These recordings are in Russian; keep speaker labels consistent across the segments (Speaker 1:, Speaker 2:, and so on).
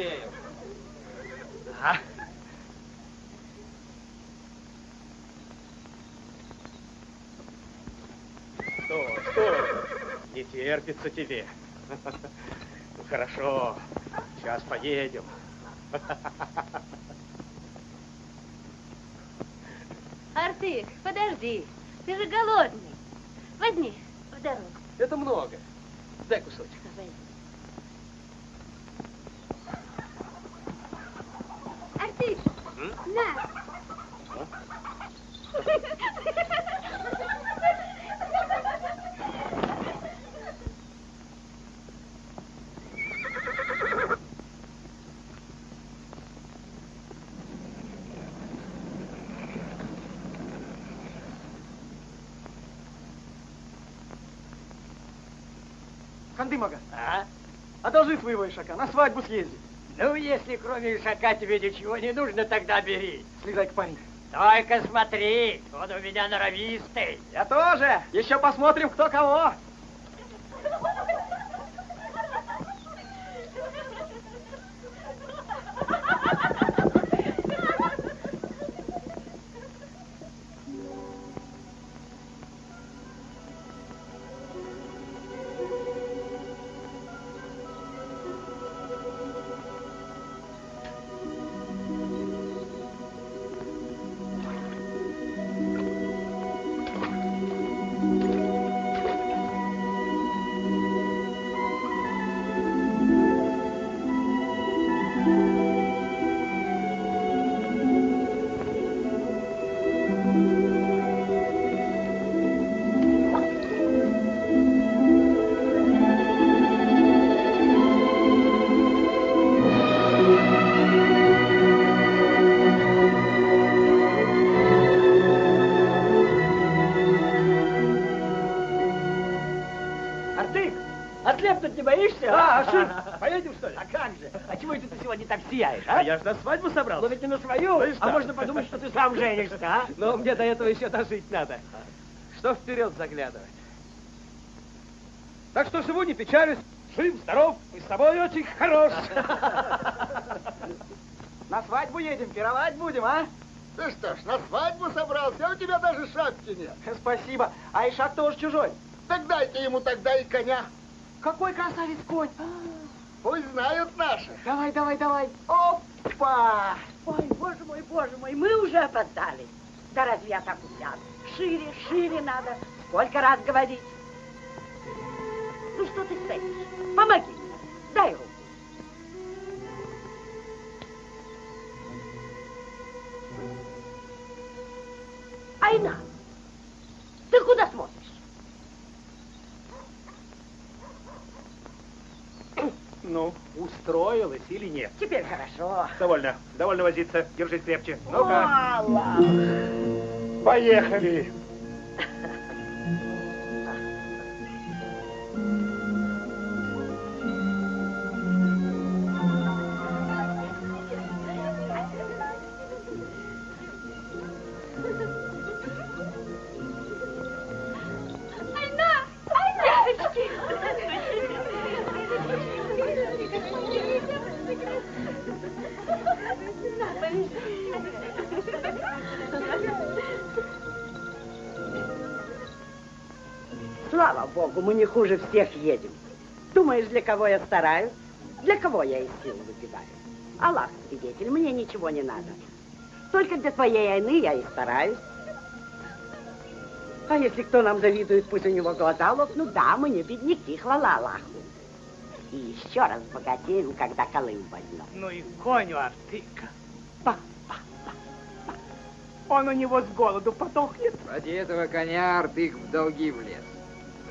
Speaker 1: успею.
Speaker 2: А? Стой. Не терпится тебе. Ну, хорошо, сейчас поедем.
Speaker 3: Артык, подожди, ты же голодный. Возьми в дорогу.
Speaker 2: Это много. Дай кусочек.
Speaker 3: Артык, на.
Speaker 4: Хандымага, одолжи своего ишака, на свадьбу съезди.
Speaker 5: Ну, если кроме ишака тебе ничего не нужно, тогда бери.
Speaker 4: Слезай-ка, парень.
Speaker 5: Только смотри, он у меня норовистый.
Speaker 4: Я тоже. Еще посмотрим, кто кого.
Speaker 5: Ослепнуть не боишься?
Speaker 2: Поедем, что ли?
Speaker 5: А как же? А чего это ты сегодня так сияешь, а?
Speaker 2: А я же на свадьбу собрался.
Speaker 5: Но ведь не на свою.
Speaker 2: Ну и что?
Speaker 5: А можно подумать, что ты сам женишься, а?
Speaker 2: Но мне до этого еще дожить надо. Что вперед заглядывать? Так что живу, не печалюсь. Жив, здоров и с тобой очень хорош.
Speaker 4: На свадьбу едем, пировать будем, а?
Speaker 6: Ты что ж, на свадьбу собрался, а у тебя даже шапки нет.
Speaker 4: Спасибо. А ишак тоже чужой.
Speaker 6: Так дайте ему тогда и коня.
Speaker 4: Какой красавец конь.
Speaker 6: Пусть знают наши.
Speaker 4: Давай, давай, давай. Опа!
Speaker 7: Ой, боже мой, мы уже опоздали. Да разве я так усяду? Шире, шире надо. Сколько раз говорить? Ну что ты стоишь? Помоги мне. Дай руку. Айна, ты куда смотришь?
Speaker 2: Ну, устроилась или нет?
Speaker 7: Теперь хорошо.
Speaker 2: Довольно возиться. Держись крепче. Ну-ка.
Speaker 7: Мало.
Speaker 2: Поехали.
Speaker 7: Слава Богу, мы не хуже всех едем. Думаешь, для кого я стараюсь? Для кого я из сил выбиваю? Аллах свидетель, мне ничего не надо. Только для твоей Айны я и стараюсь. А если кто нам завидует, пусть у него глаза лопнут. Да, мы не бедняки, хвала Аллаху. И еще раз богатеем, когда Колым возьмем.
Speaker 5: Ну и конь у Артыка. Он у него с голоду потухнет.
Speaker 1: Ради этого коня Артык в долги влез.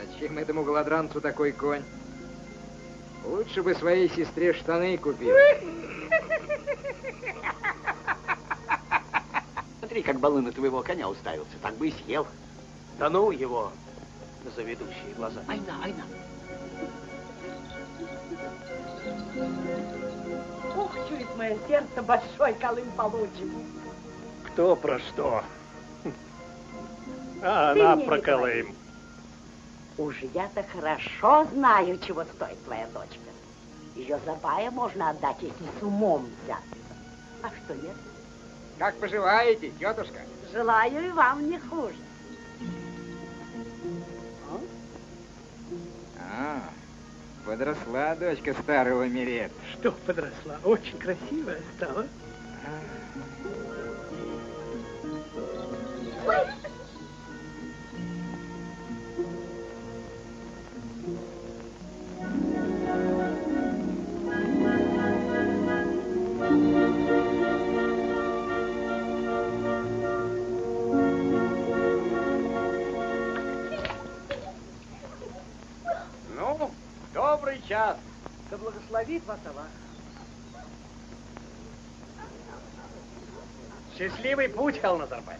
Speaker 1: Зачем этому голодранцу такой конь? Лучше бы своей сестре штаны купил.
Speaker 8: Смотри, как Балын на твоего коня уставился, так бы и съел.
Speaker 2: Да ну его за заведущие глаза.
Speaker 8: Айна.
Speaker 7: Ух, чует мое сердце, большой Колым получим.
Speaker 2: Кто про что? А
Speaker 7: Ты
Speaker 2: она
Speaker 7: мне
Speaker 2: про
Speaker 7: не
Speaker 2: Колым.
Speaker 7: Уж я-то хорошо знаю, чего стоит твоя дочка. Ее за бая можно отдать, если с умом взяться. А что нет?
Speaker 1: Как поживаете, тетушка?
Speaker 7: Желаю и вам не хуже.
Speaker 1: Подросла дочка старого Мирет.
Speaker 2: Что подросла? Очень красивая стала.
Speaker 5: Ну, добрый час.
Speaker 4: Да благословит вас Аллах.
Speaker 5: Счастливый путь, Халназарбай.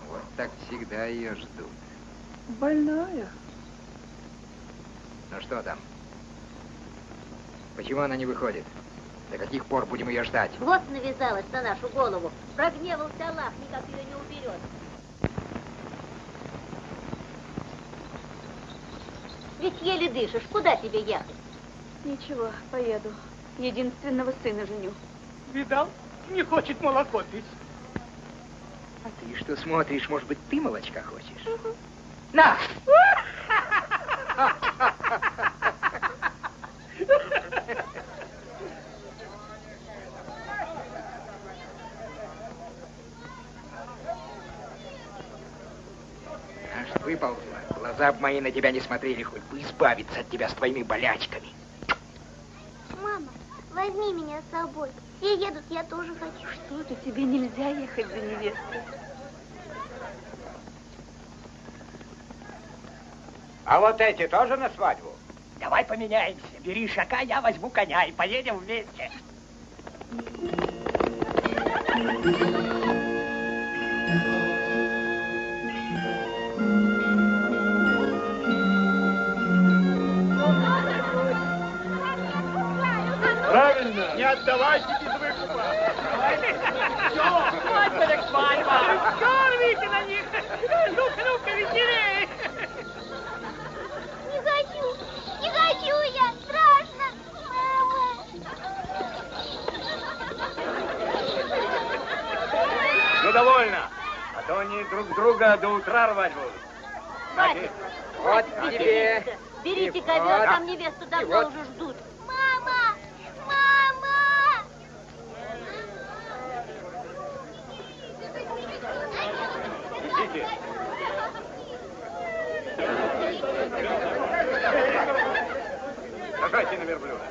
Speaker 1: Вот так всегда ее ждут.
Speaker 4: Больная.
Speaker 1: Ну что там? Почему она не выходит? До каких пор будем ее ждать?
Speaker 3: Вот навязалась на нашу голову. Прогневался Аллах, никак ее не уберет. Ведь еле дышишь, куда тебе ехать?
Speaker 9: Ничего, поеду. Единственного сына женю.
Speaker 2: Видал? Не хочет молоко пить.
Speaker 1: А ты что смотришь? Может быть, ты молочка хочешь? На! Аж выползла. Глаза б мои на тебя не смотрели, хоть бы избавиться от тебя с твоими болячками.
Speaker 3: Мама, возьми меня с собой. Все едут, я тоже хочу.
Speaker 9: Что-то тебе нельзя ехать за невестой.
Speaker 5: А вот эти тоже на свадьбу? Давай поменяемся. Бери Ишака, я возьму коня и поедем вместе.
Speaker 6: Правильно, не отдавайте без выкупа.
Speaker 5: Свадьба так свадьба. Скорбите на них. Ну-ка, ну-ка, веселее.
Speaker 3: Не хочу я, страшно. Мама.
Speaker 5: Ну, довольно. А то они друг друга до утра рвать будут.
Speaker 3: Хватит.
Speaker 1: Вот тебе.
Speaker 3: Берите
Speaker 1: И
Speaker 3: ковер,
Speaker 1: вот.
Speaker 3: там невесту давно
Speaker 1: И вот.
Speaker 3: уже ждут. Мама! Мама!
Speaker 5: Идите. Сажайте на верблюда.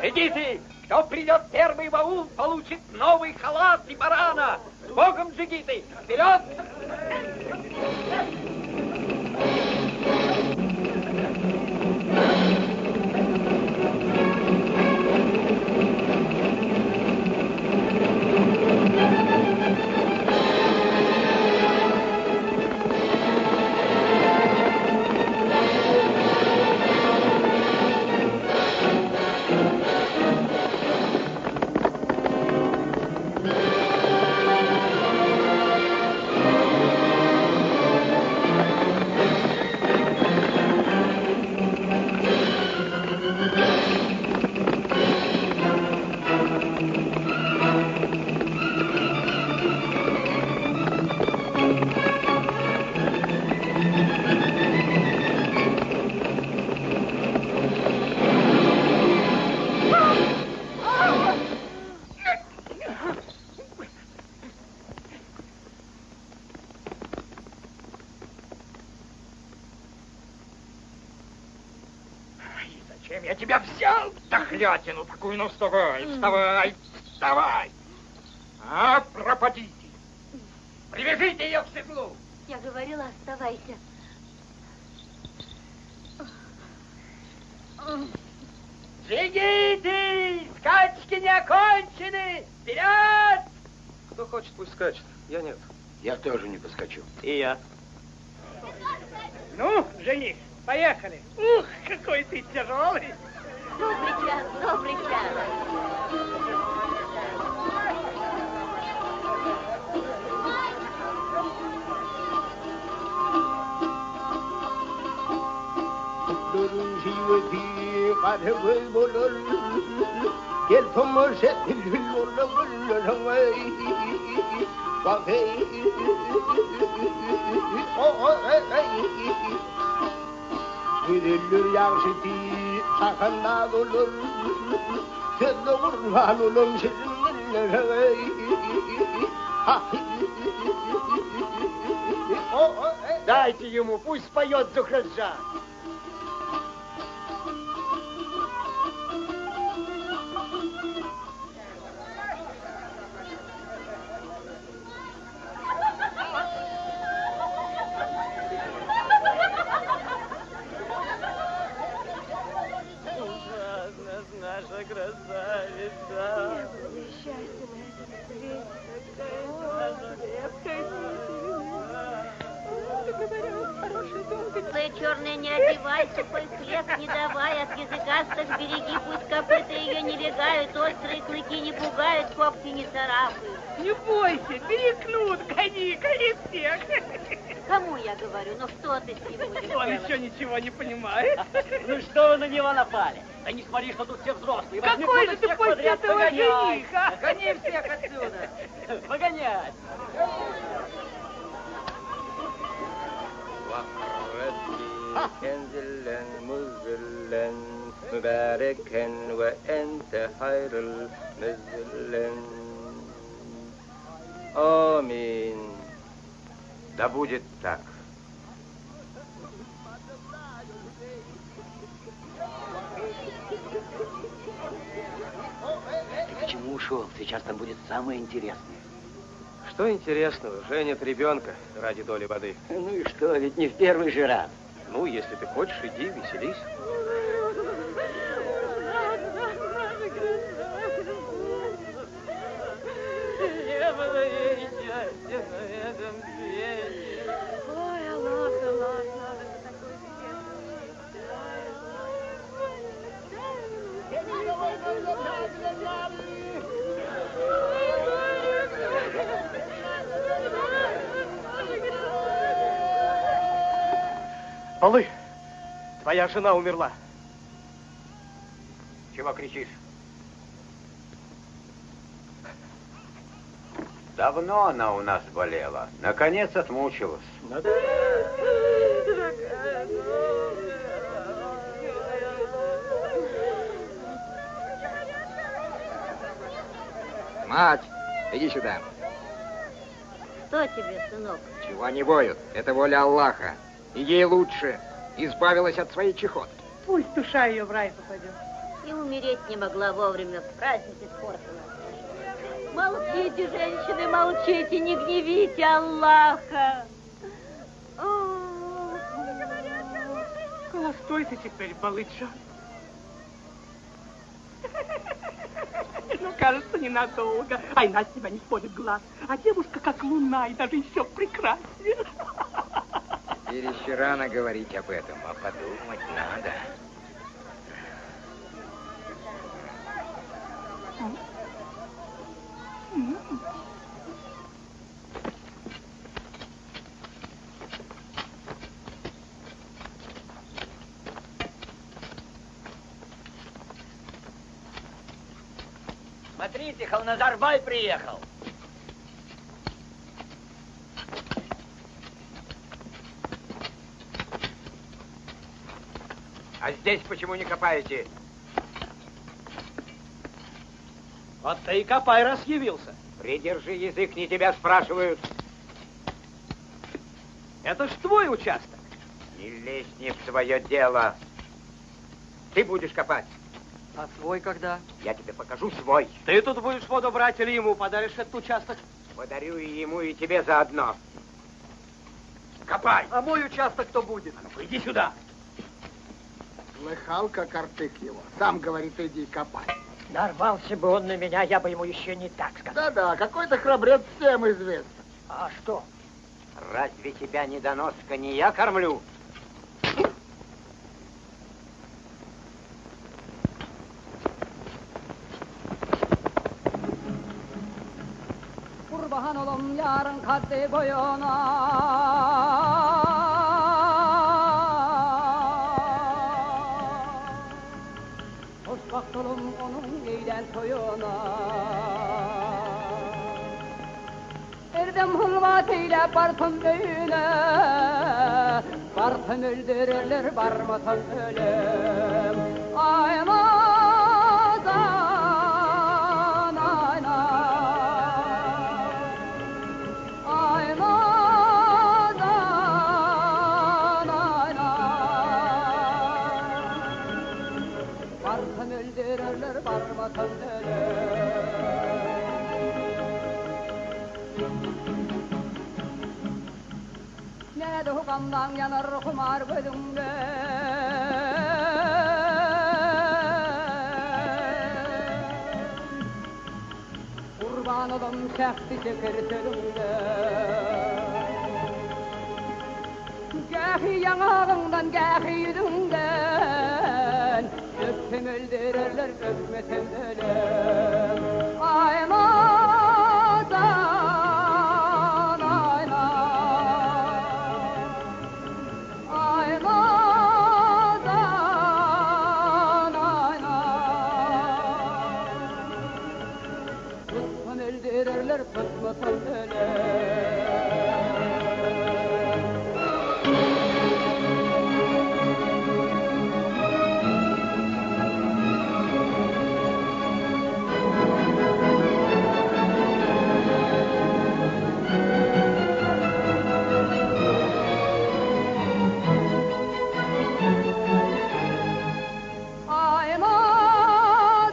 Speaker 5: Идите! Кто придет первый в аул, получит новый халат и барана. С Богом, джигиты! Вперед! Зачем я тебя взял, дохлятину такую? Ну, вставай, вставай, вставай! А, пропадите! Привяжите ее к седлу!
Speaker 3: Я говорила, оставайся.
Speaker 5: Джигиты! Скачки не окончены! Вперед!
Speaker 2: Кто хочет, пусть скачет. Я нет.
Speaker 8: Я тоже не поскочу.
Speaker 2: И я.
Speaker 5: Ну, жених, поехали! Ух, какой ты тяжелый!
Speaker 3: Добрый час, добрый час.
Speaker 6: 사력을 보를 결통을 새들로 불러정의 왕해 이들을 양식이 착한 나도를 견도를 하는 실은
Speaker 8: Дайте ему, пусть споет Зухраджан.
Speaker 2: Наша красавица.
Speaker 3: Ты, черная, не одевай, сухой хлеб не давай, от языкастых береги, пусть копыта ее не легают, острые клыки не пугают, когти не царапают.
Speaker 10: Не бойся, перекнут, гони всех.
Speaker 3: Кому я говорю, ну что ты с ним будешь
Speaker 10: Он
Speaker 3: делать?
Speaker 10: еще ничего не понимает.
Speaker 2: Ну что вы на него напали? Да не смотри, что тут все взрослые. Возьми
Speaker 10: Какой
Speaker 2: куда
Speaker 10: же ты
Speaker 2: всех
Speaker 10: после
Speaker 2: подряд,
Speaker 10: этого
Speaker 2: погоняй.
Speaker 10: жених, а?
Speaker 2: Гони всех отсюда. Погонять.
Speaker 11: كنزلا مزلا مباركا وأنت خير المزلا آمين. Да будет так.
Speaker 8: Ты почему ушел? Сейчас там будет самое интересное.
Speaker 2: Что интересного? Женят ребенка ради доли воды.
Speaker 8: Ну и что, ведь не в первый же раз.
Speaker 2: Ну, если ты хочешь, иди, веселись.
Speaker 10: Не было ей счастья на этом свете. Ой, Аллах, надо же такой
Speaker 2: Полы, твоя жена умерла.
Speaker 11: Чего кричишь? Давно она у нас болела. Наконец отмучилась.
Speaker 1: Мать, иди сюда.
Speaker 3: Что тебе, сынок?
Speaker 1: Чего не воют? Это воля Аллаха. И ей лучше. Избавилась от своей чехотки.
Speaker 10: Пусть душа ее в рай попадет.
Speaker 3: И умереть не могла вовремя, в праздник испортила. Молчите, женщины, молчите, не гневите Аллаха.
Speaker 10: Холостой ты теперь, балыча. Ну, кажется, ненадолго. Айна с тебя не сводит глаз. А девушка как луна и даже еще прекраснее.
Speaker 1: Теперь еще рано говорить об этом, а подумать надо.
Speaker 8: Смотрите, Халназарбай приехал.
Speaker 11: А здесь почему не копаете?
Speaker 2: Вот ты и копай, раз явился.
Speaker 11: Придержи язык, не тебя спрашивают.
Speaker 2: Это ж твой участок.
Speaker 11: Не лезь не в свое дело. Ты будешь копать.
Speaker 2: А свой когда?
Speaker 11: Я тебе покажу свой.
Speaker 2: Ты тут будешь воду брать или ему подаришь этот участок?
Speaker 11: Подарю и ему, и тебе заодно. Копай.
Speaker 2: А мой участок кто будет?
Speaker 11: А ну-ка, иди сюда.
Speaker 6: Слыхал, как Артык его? Сам говорит, иди копай.
Speaker 12: Нарвался бы он на меня, я бы ему еще не так сказал.
Speaker 6: Да-да, какой-то храбрец всем известен.
Speaker 12: А что?
Speaker 11: Разве тебя недоноска не я кормлю?
Speaker 13: Kurban olum yarın kaddi boyuna. toyuna Erdem hılvatıyla bartın düğüne Bartın öldürürler barmatan ölüm Aymazan ayna Aymazan ayna Bartın öldürürler barmatan ölüm Ne de hukamdan yanar kumar gözümde Kurban olum şefti şeker tölümde Gahi yanağından gahi yüzünden Öptüm öldürürler öpmeten ölüm Aymazan ayna Aymazan ayna Tutsan öldürürler tutmasan ölüm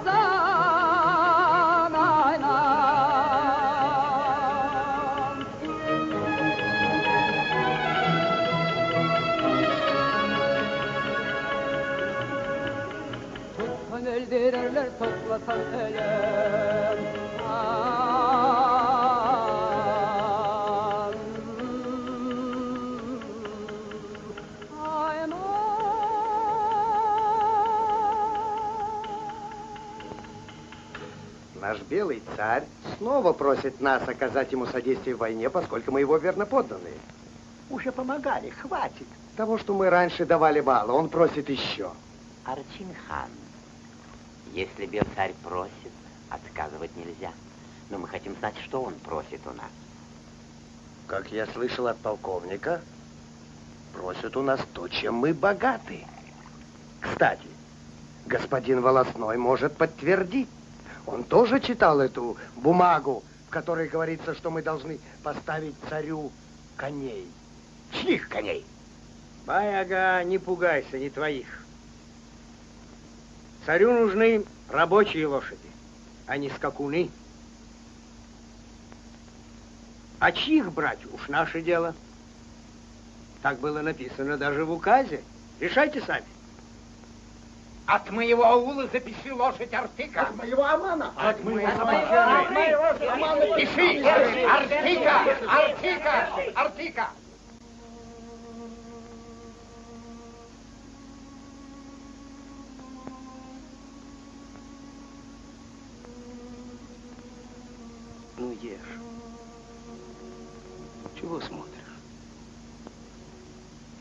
Speaker 13: Aymazan ayna Tutsan öldürürler toplasan ölüm
Speaker 14: Наш белый царь снова просит нас оказать ему содействие в войне, поскольку мы его верноподданные.
Speaker 12: Уже помогали, хватит.
Speaker 14: Того, что мы раньше давали мало, он просит еще.
Speaker 15: Арчин-хан, если белый царь просит, отказывать нельзя. Но мы хотим знать, что он просит у нас.
Speaker 14: Как я слышал от полковника, просит у нас то, чем мы богаты. Кстати, господин Волосной может подтвердить. Он тоже читал эту бумагу, в которой говорится, что мы должны поставить царю коней. Чьих коней?
Speaker 12: Бай-ага, не пугайся, не твоих. Царю нужны рабочие лошади, а не скакуны. А чьих брать, уж наше дело. Так было написано даже в указе. Решайте сами.
Speaker 5: От моего аула запиши лошадь Артыка.
Speaker 6: От моего Амана.
Speaker 5: От моего Амана. Пиши. Артыка. Артыка. Артыка.
Speaker 2: Ну, ешь. Чего смотришь?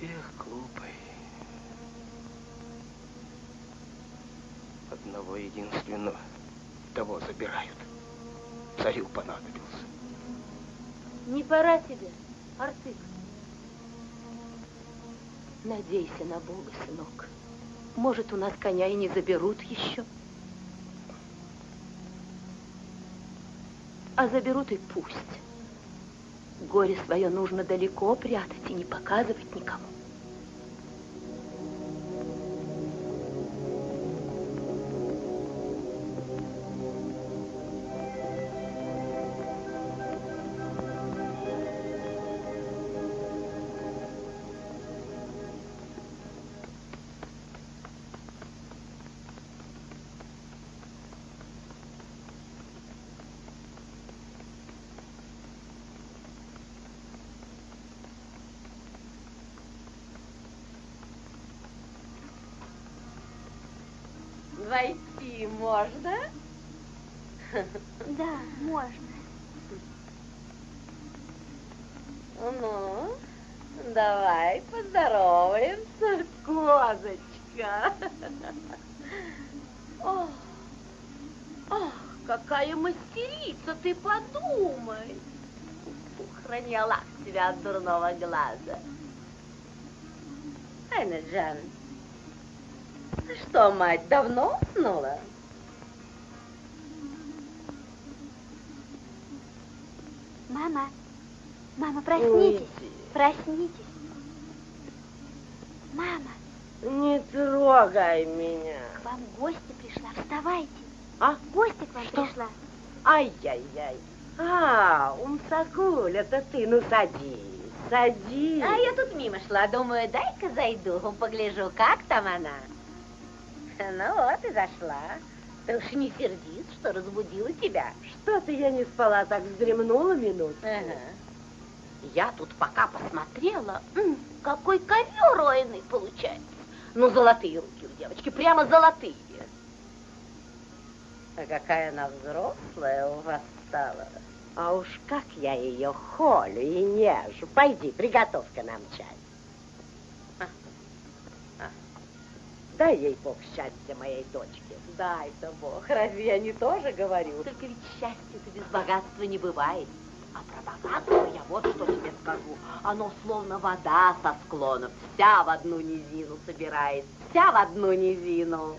Speaker 2: Эх, глупый. Одного единственного того забирают. Царю понадобился.
Speaker 9: Не пора тебе, Артык. Надейся на Бога, сынок. Может, у нас коня и не заберут еще. А заберут и пусть. Горе свое нужно далеко прятать и не показывать никому.
Speaker 7: Войти можно?
Speaker 9: Да, можно.
Speaker 7: Ну, давай поздороваемся, козочка. О,
Speaker 9: Ах, какая мастерица, ты подумай. Храни Аллах тебя от дурного глаза. Айнаджан, что, мать, давно уснула?
Speaker 3: Мама, проснитесь, проснитесь. Мама.
Speaker 7: Не трогай меня.
Speaker 3: К вам гостья пришла, вставайте.
Speaker 7: А?
Speaker 3: Гостья к вам пришла.
Speaker 7: Ай-яй-яй. Умсакуль, это ты, ну садись, садись.
Speaker 9: А я тут мимо шла, думаю, дай-ка зайду, погляжу, как там она. Ну вот и зашла. Ты уж не сердись, что разбудила тебя.
Speaker 7: Что-то я не спала, так вздремнула минуту.
Speaker 9: Ага. Я тут пока посмотрела, какой ковер ройный получается. Ну, золотые руки у девочки, прямо золотые.
Speaker 7: А какая она взрослая у вас стала. А уж как я ее холю и нежу. Пойди, приготовь-ка нам чай. Дай ей Бог счастья моей дочке.
Speaker 9: Дай-то Бог, разве я не тоже говорю? Только ведь счастье-то без богатства не бывает. А про богатство я вот что тебе скажу. Оно словно вода со склонов, вся в одну низину собирает, вся в одну низину.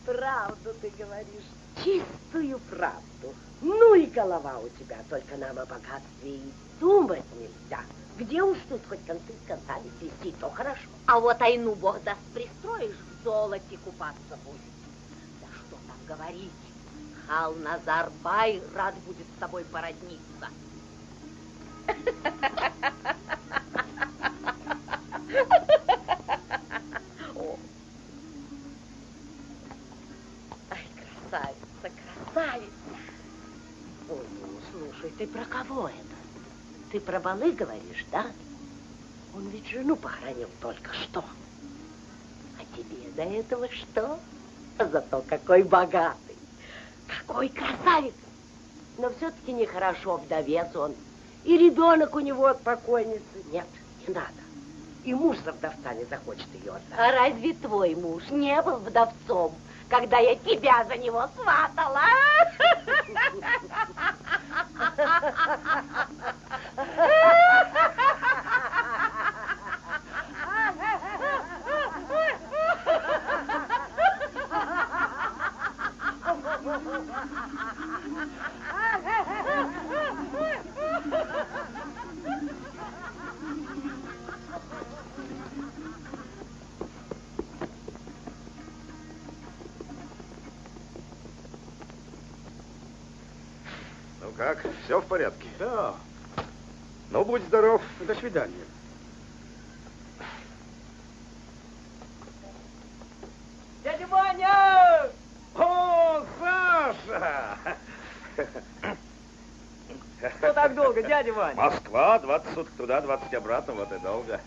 Speaker 7: Правду ты говоришь, чистую правду. Ну и голова у тебя, только нам о богатстве и думать нельзя. Где уж тут хоть концы с концами свести, то хорошо.
Speaker 9: А вот Айну, Бог даст, пристроишь, в золоте купаться будет. Да что там говорить, Хал Назарбай рад будет с тобой породниться.
Speaker 7: Ай, красавица, красавица. Ой, ну, слушай, ты про кого это? Ты про балы говоришь, да? Он ведь жену похоронил только что. А тебе до этого что? Зато какой богатый, какой красавец. Но все-таки нехорошо, вдовец он. И ребенок у него от покойницы. Нет, не надо. И муж за вдовца не захочет ее отдать.
Speaker 9: А разве твой муж не был вдовцом, когда я тебя за него сватала?
Speaker 16: Ну как, все в порядке?
Speaker 12: Да.
Speaker 16: Ну, будь здоров.
Speaker 12: До свидания.
Speaker 4: Дядя Ваня!
Speaker 16: О, Саша!
Speaker 4: Что так долго, дядя Ваня?
Speaker 16: Москва, 20 суток туда, 20 обратно, вот и долго.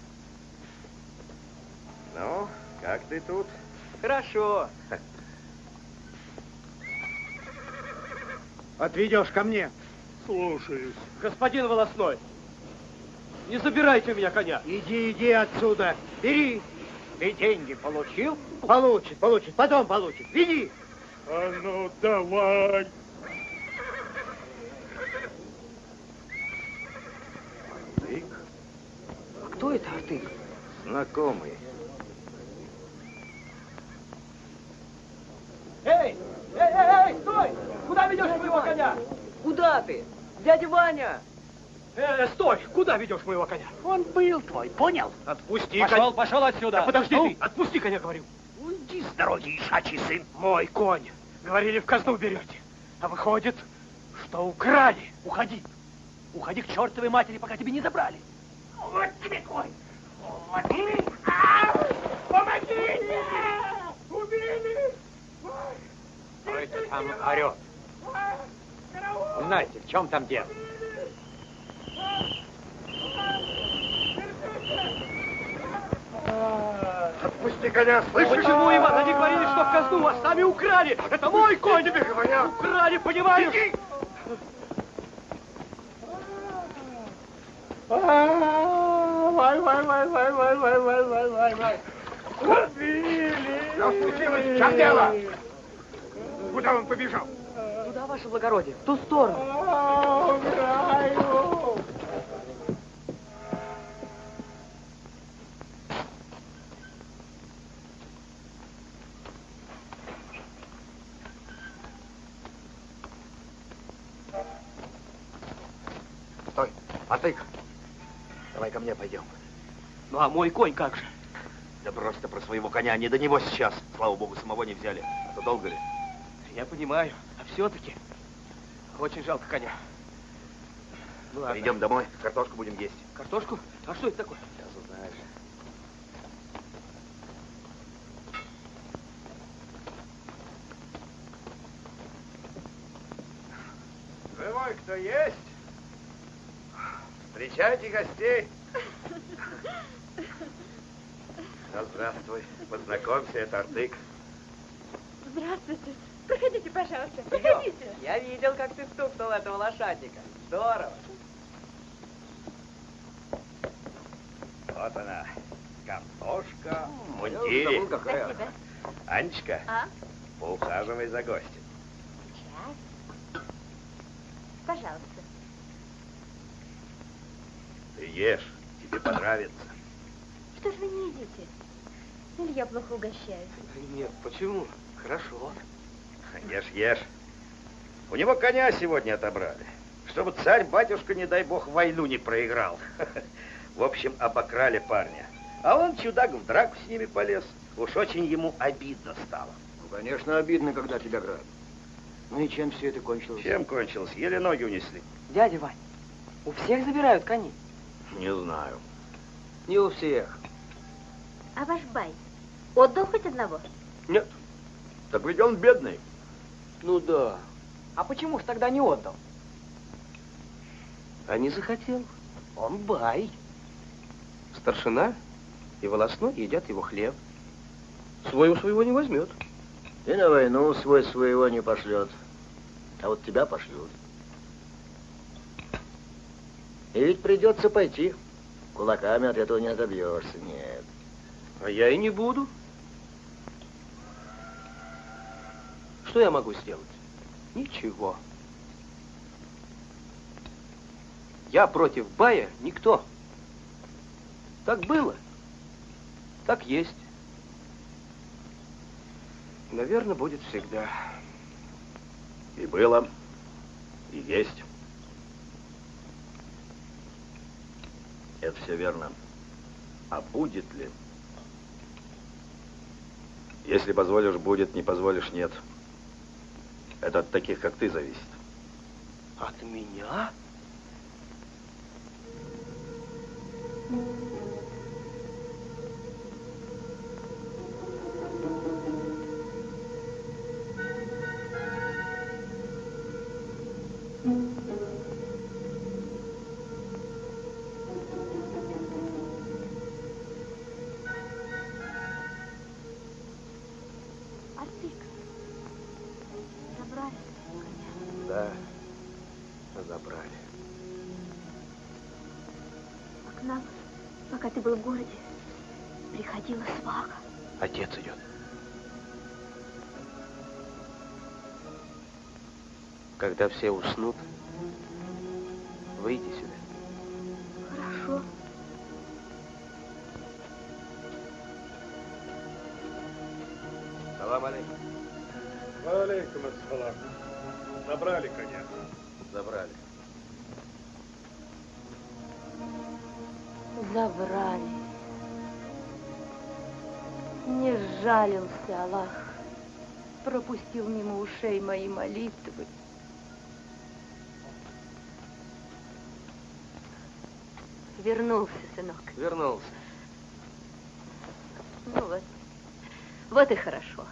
Speaker 16: Ну, как ты тут?
Speaker 4: Хорошо.
Speaker 12: Отведешь ко мне.
Speaker 2: Слушаюсь. Господин Волосной, не забирайте у меня коня.
Speaker 12: Иди отсюда. Бери.
Speaker 11: Ты деньги получил?
Speaker 12: Получит. Потом получит. Веди.
Speaker 2: А ну, давай.
Speaker 16: Артык?
Speaker 12: Кто это Артык?
Speaker 16: Знакомый.
Speaker 4: Эй, стой! Куда ведешь моего коня? Куда ты? Дядя Ваня!
Speaker 2: Стой! Куда ведешь моего коня?
Speaker 11: Он был твой, понял?
Speaker 2: Отпусти
Speaker 11: Пошел отсюда.
Speaker 2: Да подожди
Speaker 11: Ну?
Speaker 2: ты! Отпусти коня, говорю.
Speaker 11: Уйди с дороги, ишачий сын.
Speaker 2: Мой конь. Говорили, в казну берете. А выходит, что украли. Уходи. Уходи к чертовой матери, пока тебе не забрали.
Speaker 11: Вот тебе конь. Вот тебе. Ау! Помогите! Убили!
Speaker 15: Кто это там орет? Узнайте, в чем там дело?
Speaker 16: Отпусти коня, слышишь?
Speaker 2: Почему, Иван? Они говорили, что в казну, а сами украли. Это мой конь.
Speaker 16: Тебе говорят.
Speaker 2: Украли, понимаешь?
Speaker 16: Иди.
Speaker 11: Вай. Убили!
Speaker 16: Что случилось? В чем дело? Куда он побежал?
Speaker 4: Туда, ваше благородие, в ту сторону.
Speaker 5: Умираю!
Speaker 16: Стой, Артык. Давай ко мне пойдем.
Speaker 2: Ну а мой конь как же?
Speaker 16: Да брось ты про своего коня, не до него сейчас. Слава богу, самого не взяли. А то долго ли?
Speaker 2: Я понимаю, а все-таки очень жалко коня. Ну, ладно.
Speaker 16: Идем домой, картошку будем есть.
Speaker 2: Картошку? А что это такое?
Speaker 16: Сейчас узнаешь. Живой кто есть? Встречайте гостей. Да, здравствуй. Познакомься, это Артык.
Speaker 9: Здравствуйте. Проходите, пожалуйста.
Speaker 4: Идем.
Speaker 9: Проходите.
Speaker 4: Я видел, как ты стукнул этого лошадника. Здорово.
Speaker 16: Вот она, картошка в мундире.
Speaker 4: Забыл, какая.
Speaker 9: Спасибо.
Speaker 16: Анечка,
Speaker 9: А?
Speaker 16: поухаживай за гостем.
Speaker 9: Сейчас. Пожалуйста.
Speaker 16: Ты ешь, тебе понравится.
Speaker 3: Что ж вы не едите? Или я плохо угощаю?
Speaker 2: Нет, почему? Хорошо.
Speaker 16: Ешь, ешь. У него коня сегодня отобрали. Чтобы царь-батюшка, не дай бог, войну не проиграл. В общем, обокрали парня. А он, чудак, в драку с ними полез. Уж очень ему обидно стало.
Speaker 12: Ну, конечно, обидно, когда тебя грабят. Ну и чем все это кончилось?
Speaker 16: Чем кончилось? Еле ноги унесли.
Speaker 4: Дядя Вань, у всех забирают коней.
Speaker 16: Не знаю.
Speaker 12: Не у всех.
Speaker 3: А ваш бай отдал хоть одного?
Speaker 12: Нет.
Speaker 16: Так ведь он бедный.
Speaker 12: Ну да.
Speaker 4: А почему ж тогда не отдал?
Speaker 12: А не захотел. Он бай. Старшина и волосной едят его хлеб. Свой у своего не возьмет.
Speaker 6: И на войну свой своего не пошлет. А вот тебя пошлют. И ведь придется пойти. Кулаками от этого не отобьешься, нет.
Speaker 12: А я и не буду. Что я могу сделать? Ничего. Я против бая никто. Так было. Так есть. Наверное, будет всегда.
Speaker 16: И было, и есть. Это все верно. А будет ли? Если позволишь, будет, не позволишь, нет. Это от таких, как ты, зависит.
Speaker 12: От меня?
Speaker 3: Артык, забрали коня.
Speaker 12: Да, забрали.
Speaker 3: А к нам, пока ты был в городе, приходила сваха.
Speaker 12: Отец идет. Когда все уснут, выйди сюда.
Speaker 3: Хорошо.
Speaker 16: Салам алейкум.
Speaker 17: Алейкум ассалам. Забрали коня.
Speaker 16: Забрали.
Speaker 9: Забрали. Не сжалился Аллах. Пропустил мимо ушей мои молитвы. Вернулся, сынок.
Speaker 12: Вернулся.
Speaker 9: Ну вот. Вот и хорошо.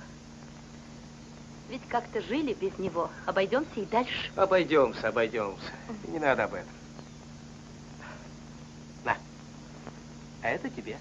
Speaker 9: Ведь как-то жили без него. Обойдемся и дальше.
Speaker 12: Обойдемся, обойдемся. Не надо об этом. На. А это тебе.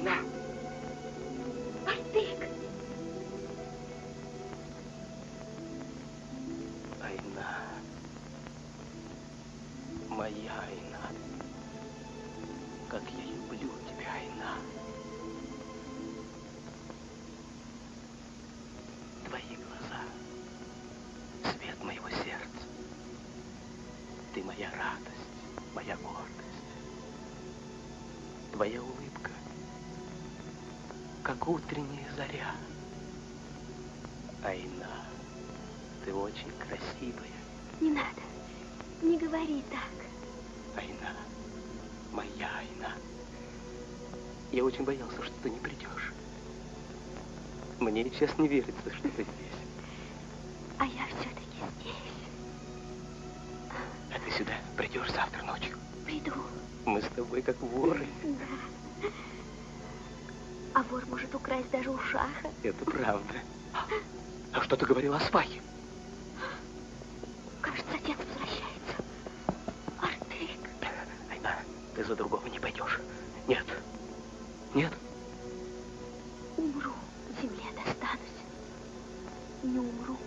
Speaker 9: Айна! Артык!
Speaker 12: Айна. Моя Айна. Как я люблю тебя, Айна. Твои глаза, свет моего сердца. Ты моя радость, моя гордость. Твоя улыбка, как утренняя заря. Айна, ты очень красивая.
Speaker 3: Не надо, не говори так.
Speaker 12: Айна, моя Айна. Я очень боялся, что ты не придешь. Мне сейчас не верится, что ты здесь.
Speaker 3: А я все-таки здесь.
Speaker 12: А ты сюда придешь завтра ночью?
Speaker 3: Приду.
Speaker 12: Мы с тобой как воры.
Speaker 3: Да. А вор может украсть даже у Шаха.
Speaker 12: Это правда. А что ты говорила о свахе?
Speaker 3: Кажется, отец возвращается. Артык.
Speaker 12: Айна, ты за другого не пойдешь. Нет. Нет.
Speaker 3: Умру, в земле достанусь. Не умру,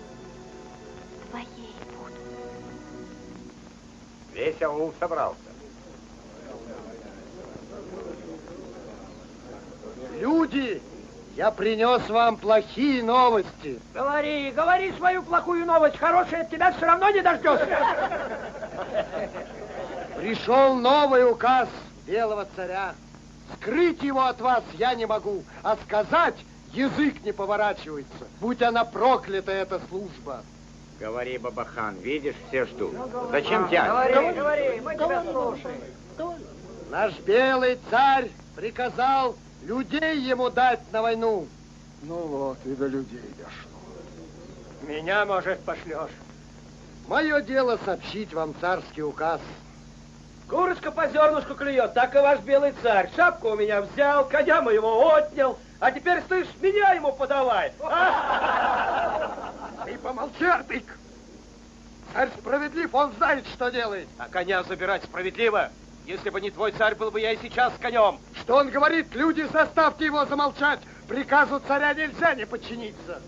Speaker 3: твоей буду.
Speaker 11: Весь аул собрался.
Speaker 14: Люди, я принес вам плохие новости.
Speaker 2: Говори, говори свою плохую новость. Хорошая от тебя все равно не дождешься.
Speaker 14: Пришел новый указ Белого царя. Скрыть его от вас я не могу, а сказать язык не поворачивается. Будь она проклята, эта служба.
Speaker 11: Говори, Бабахан, видишь, все ждут. Зачем тянешь?
Speaker 2: Говори, мы тебя слушаем.
Speaker 14: Наш белый царь приказал людей ему дать на войну.
Speaker 17: Ну вот, и до людей дошло.
Speaker 2: Меня, может, пошлешь.
Speaker 14: Мое дело сообщить вам царский указ.
Speaker 2: Курочка по зернышку клюет, так и ваш белый царь. Шапку у меня взял, коня моего отнял, а теперь, слышь, меня ему подавай.
Speaker 14: Ты помолчи, Артык. Царь справедлив, он знает, что делает.
Speaker 12: А коня забирать справедливо? Если бы не твой царь, был бы я и сейчас с конем.
Speaker 14: Что он говорит? Люди, заставьте его замолчать. Приказу царя нельзя не подчиниться.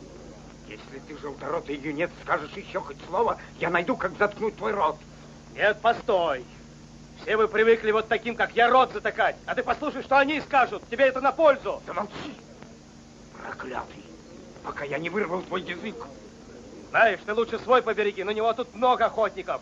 Speaker 11: Если ты, желторотый юнец, скажешь еще хоть слово, я найду, как заткнуть твой рот.
Speaker 12: Нет, постой. Все вы привыкли вот таким, как я, рот затыкать. А ты послушай, что они скажут. Тебе это на пользу.
Speaker 11: Да молчи, проклятый, пока я не вырвал твой язык.
Speaker 12: Знаешь, ты лучше свой побереги, на него тут много охотников.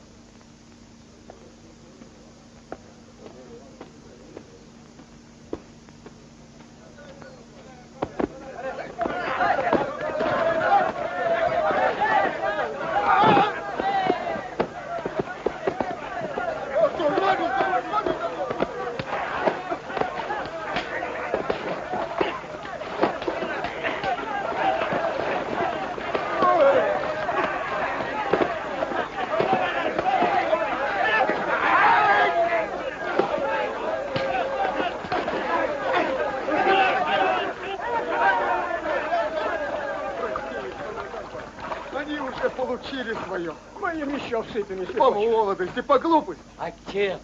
Speaker 17: Получили свое. Мы им еще всыпем, если
Speaker 14: По
Speaker 17: хочешь.
Speaker 14: молодости, по глупости.
Speaker 2: Отец.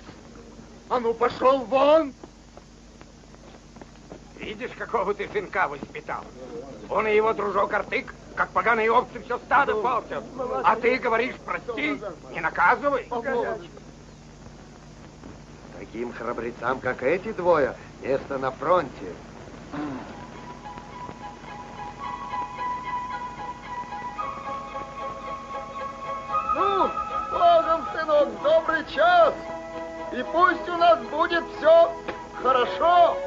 Speaker 14: А ну, пошел вон!
Speaker 11: Видишь, какого ты сынка воспитал? Он и его дружок Артык, как поганые овцы, все стадо портят. А ты говоришь, прости, не наказывай.
Speaker 14: Таким храбрецам, как эти двое, место на фронте.
Speaker 17: Ну, Богом, сынок, добрый час. И пусть у нас будет все хорошо.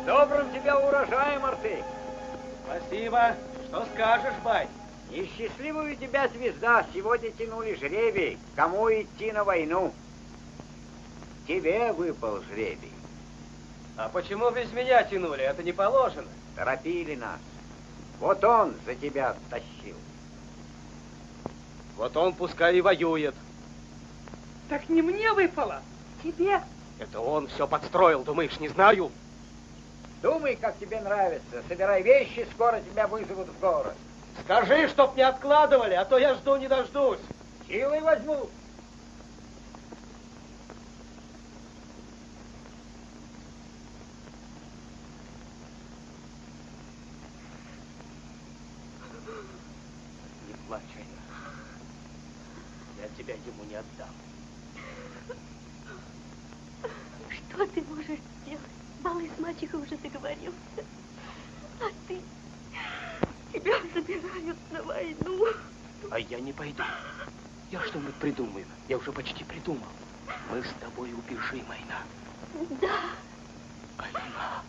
Speaker 11: Добрым тебя урожаем, Артык.
Speaker 12: Спасибо. Что скажешь, бать?
Speaker 11: Несчастливая у тебя звезда. Сегодня тянули жребий, кому идти на войну. Тебе выпал жребий.
Speaker 12: А почему без меня тянули? Это не положено.
Speaker 11: Торопили нас. Вот он за тебя тащил.
Speaker 12: Вот он пускай и воюет.
Speaker 10: Так не мне выпало, тебе.
Speaker 12: Это он все подстроил, думаешь, не знаю?
Speaker 1: Думай, как тебе нравится. Собирай вещи, скоро тебя вызовут в город.
Speaker 2: Скажи, чтоб не откладывали, а то я жду не дождусь.
Speaker 1: Силой возьму.
Speaker 12: Не плачь, Айна. Я тебя ему не отдам.
Speaker 3: Что ты можешь сделать? Малый с мальчиком уже договорился. А ты... Тебя забирают на войну.
Speaker 12: А я не пойду. Я что-нибудь придумаю. Я уже почти придумал. Мы с тобой убежим, Айна.
Speaker 3: Да.
Speaker 12: Айна.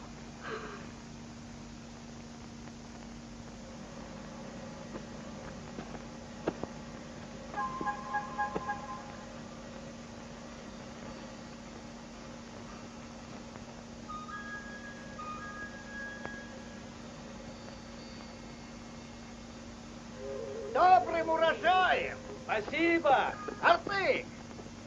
Speaker 11: Добрым урожаем!
Speaker 2: Спасибо!
Speaker 11: Артык!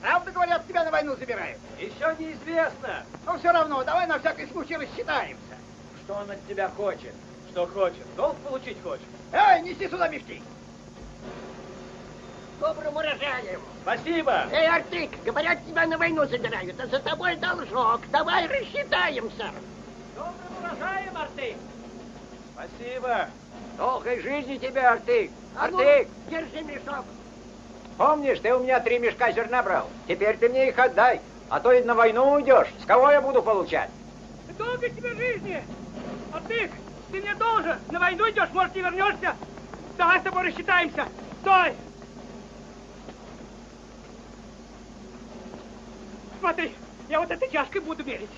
Speaker 11: Правда, говорят, тебя на войну забирают?
Speaker 2: Еще неизвестно.
Speaker 11: Но все равно, давай на всякий случай рассчитаемся.
Speaker 2: Что он от тебя хочет? Что хочет? Долг получить хочет?
Speaker 11: Эй, неси сюда мешки!
Speaker 8: Добрым урожаем!
Speaker 2: Спасибо!
Speaker 8: Эй, Артык, говорят, тебя на войну забирают, а за тобой должок. Давай рассчитаемся.
Speaker 2: Добрым урожаем, Артык! Спасибо!
Speaker 1: Долгой жизни тебе, Артык!
Speaker 8: А ну,
Speaker 1: Артык!
Speaker 8: держи мешок.
Speaker 1: Помнишь, ты у меня 3 мешка зерна брал? Теперь ты мне их отдай, а то и на войну уйдешь. С кого я буду получать?
Speaker 10: Долго тебе жизни! Артык, ты мне должен. На войну идешь, может, не вернешься. Давай с тобой рассчитаемся. Стой! Смотри, я вот этой чашкой буду мерить.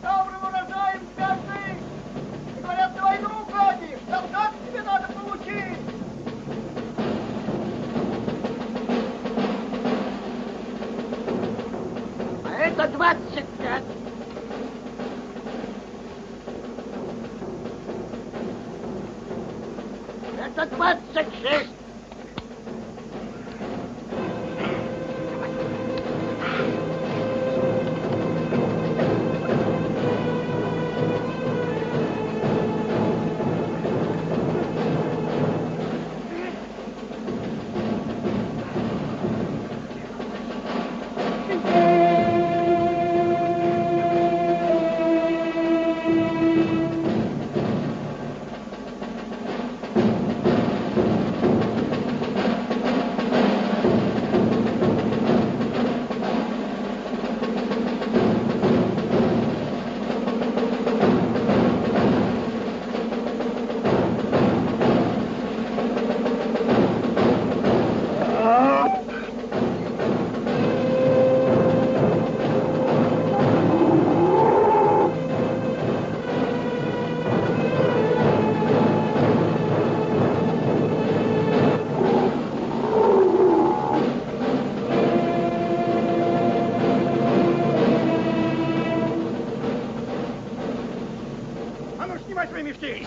Speaker 11: Добрым урожаем, Пятый! Говорят, на войну уходишь, солдат тебе надо получить!
Speaker 8: А это 25. Это 26.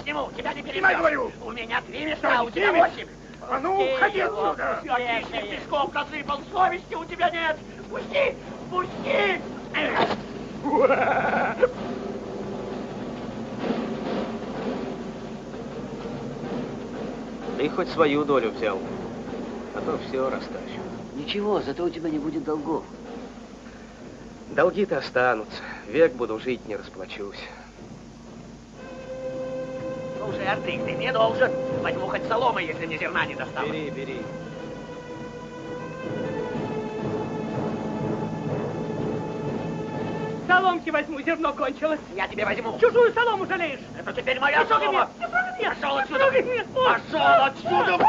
Speaker 11: Сниму, тебя не перебью. Говорю. У меня 3 мешка, у тебя 8. А ну, уходи отсюда.
Speaker 8: Отличных мешков насыпал, совести у тебя нет. Пусти, пусти.
Speaker 12: Ты хоть свою долю взял, а то все растащу.
Speaker 8: Ничего, зато у тебя не будет долгов.
Speaker 12: Долги-то останутся. Век буду жить, не расплачусь.
Speaker 8: Слушай, Артык, ты мне должен. Возьму хоть соломы, если мне зерна не досталось.
Speaker 12: Бери, бери.
Speaker 10: Соломки возьму, зерно кончилось.
Speaker 8: Я тебе возьму.
Speaker 10: Чужую солому жалеешь.
Speaker 8: Это теперь моя солома. Пошел отсюда.
Speaker 10: Пошел
Speaker 8: Пошел отсюда.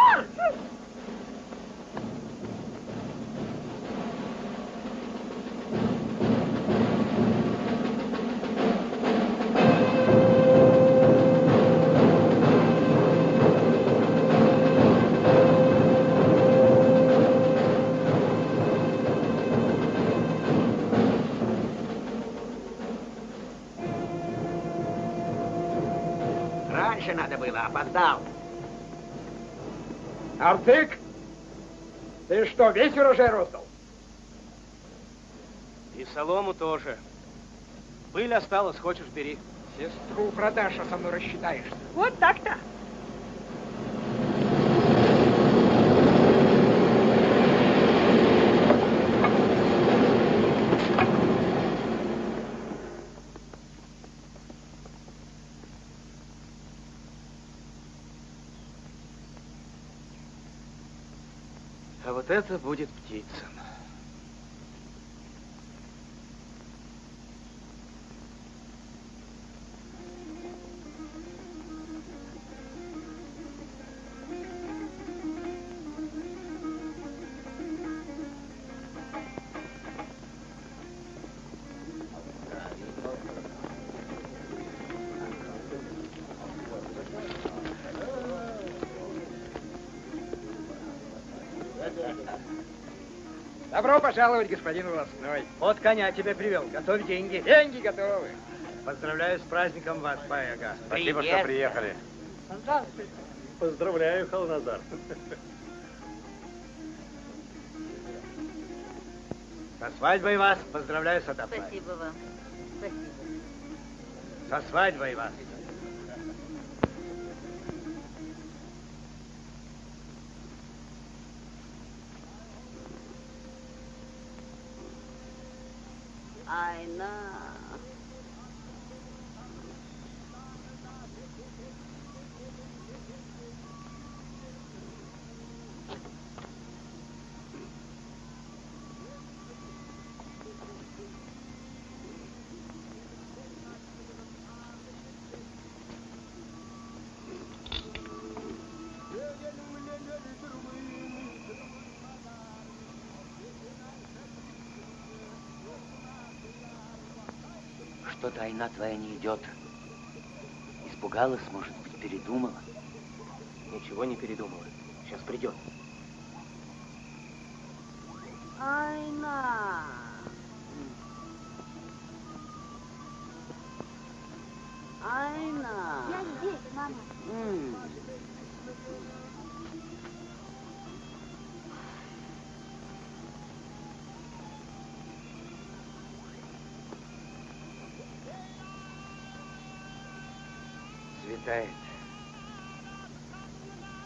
Speaker 1: Раньше надо было, опоздал. Артык, ты что, весь урожай роздал?
Speaker 12: И солому тоже. Пыль осталась, хочешь, бери.
Speaker 1: Сестру продашь, а со мной рассчитаешься.
Speaker 10: Вот так-то.
Speaker 12: А вот это будет птица.
Speaker 1: Добро пожаловать, господин Волосной.
Speaker 2: Вот коня тебе привел. Готовь деньги.
Speaker 1: Деньги готовы.
Speaker 2: Поздравляю с праздником вас, Паяга.
Speaker 16: Спасибо, что приехали.
Speaker 2: Поздравляю, Халназар. Со свадьбой вас. Поздравляю с Атапаем.
Speaker 9: Спасибо вам. Спасибо.
Speaker 2: Со свадьбой вас.
Speaker 7: Айна.
Speaker 15: Что-то Айна твоя не идет. Испугалась, может быть, передумала?
Speaker 12: Ничего не передумала. Сейчас придет.
Speaker 7: Айна. Айна.
Speaker 3: Я здесь, мама.
Speaker 6: Светает.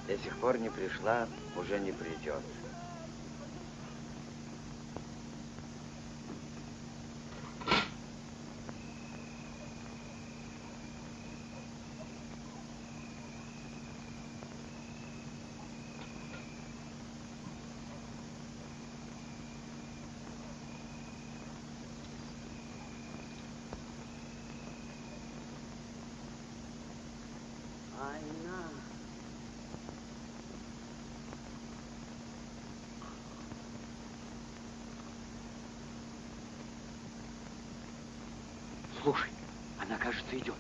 Speaker 6: До сих пор не пришла, уже не придет.
Speaker 7: Айна.
Speaker 15: Слушай, она, кажется, идет.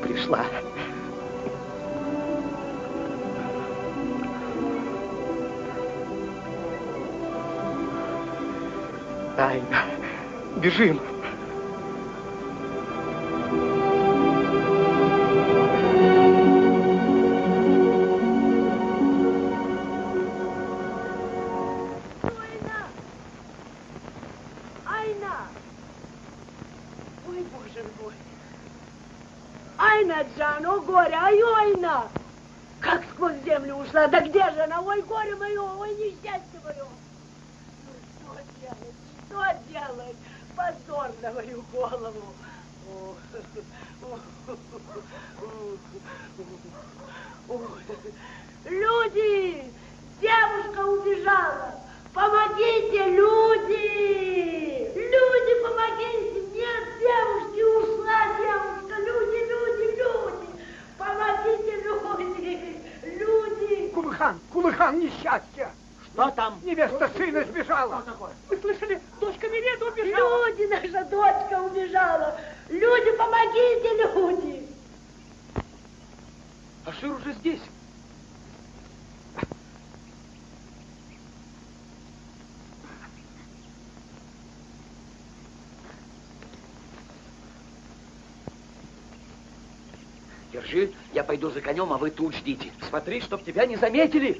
Speaker 6: Пришла.
Speaker 11: Айна, бежим.
Speaker 7: Айна! Ой, боже мой! Айна, Джан, о горе, ай, Айна! Как сквозь землю ушла, да где же она? Ой, горе мое, ой, несчастье мое! Ну, что делать? Позор на мою голову! Люди! Девушка убежала! Помогите, люди! Люди, помогите! Нет девушки, ушла девушка! Люди, люди, люди! Помогите, люди! Люди!
Speaker 11: Кулыхан, Кулыхан, несчастье!
Speaker 4: Что там?
Speaker 5: Невеста сына сбежала.
Speaker 10: Что такое? Вы слышали? Дочка Миледа убежала.
Speaker 7: Люди, наша дочка убежала. Люди, помогите, люди.
Speaker 12: Ашир уже здесь.
Speaker 4: Держи, я пойду за конем, а вы тут ждите. Смотри, чтоб тебя не заметили.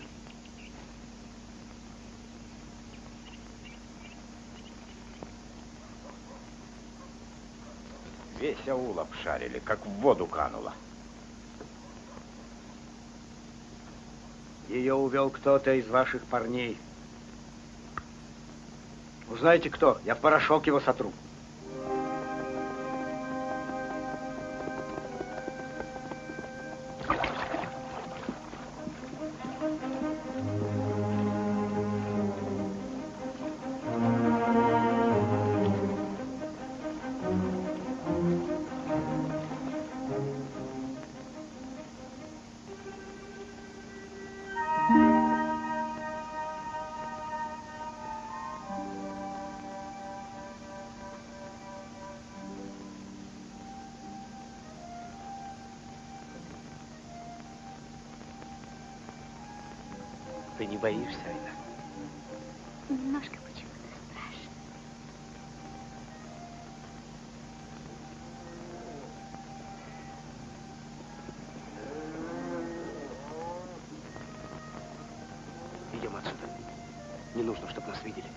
Speaker 16: Весь аул обшарили, как в воду кануло. Ее увел кто-то из ваших парней. Узнаете кто? Я в порошок его сотру.
Speaker 12: Ты не боишься, Айна?
Speaker 3: Немножко почему-то страшно.
Speaker 12: Идем отсюда. Не нужно, чтобы нас видели.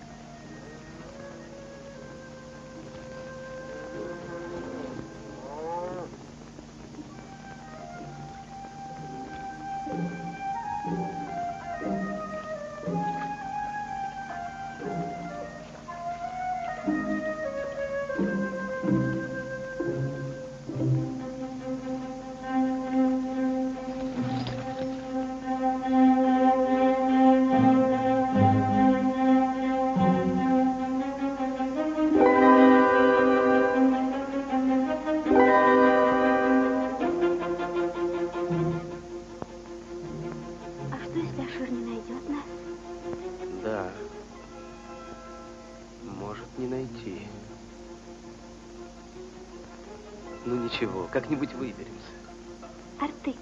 Speaker 12: Ничего, как-нибудь выберемся.
Speaker 3: Артык,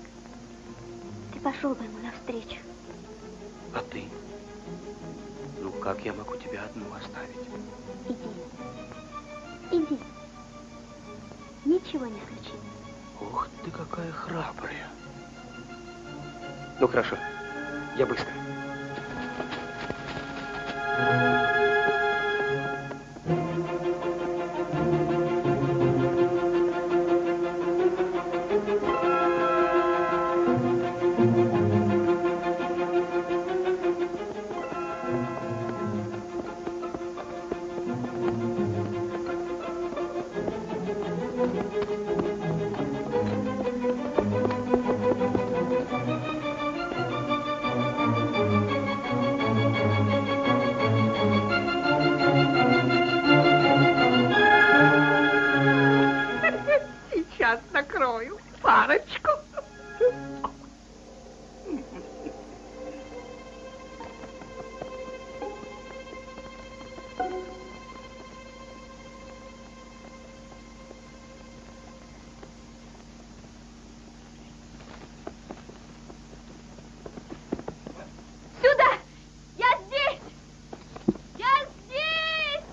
Speaker 3: ты пошел бы ему навстречу.
Speaker 12: А ты? Ну, как я могу тебя одну оставить?
Speaker 3: Иди. Ничего не случится.
Speaker 12: Ух ты, какая храбрая. Ну, хорошо, я быстро.
Speaker 10: Накрою парочку.
Speaker 3: Сюда! Я здесь! Я здесь!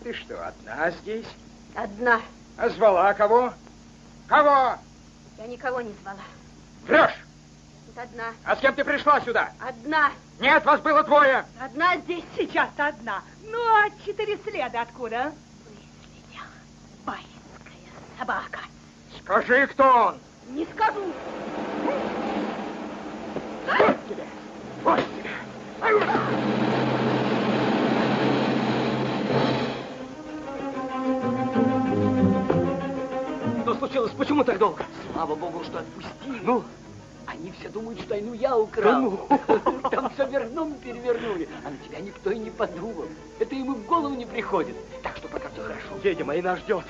Speaker 5: Ты что, одна здесь?
Speaker 3: Одна.
Speaker 5: А звала кого? Кого?
Speaker 3: Я никого не звала.
Speaker 5: Врешь!
Speaker 3: Тут одна.
Speaker 5: А с кем ты пришла сюда?
Speaker 3: Одна.
Speaker 5: Нет, вас было двое.
Speaker 3: Одна здесь.
Speaker 10: Сейчас-то одна. Ну, а 4 следа откуда?
Speaker 3: Выследил. Баинская собака.
Speaker 5: Скажи, кто он?
Speaker 3: Не скажу.
Speaker 5: Вот тебе! Вот тебе!
Speaker 4: Что случилось? Почему так долго? Слава богу, что отпустили. Ну? Они все думают, что Айну я украл. Там все перевернули. А на тебя никто и не подумал. Это им и в голову не приходит. Так что пока все хорошо.
Speaker 12: Едем, Айна ждет.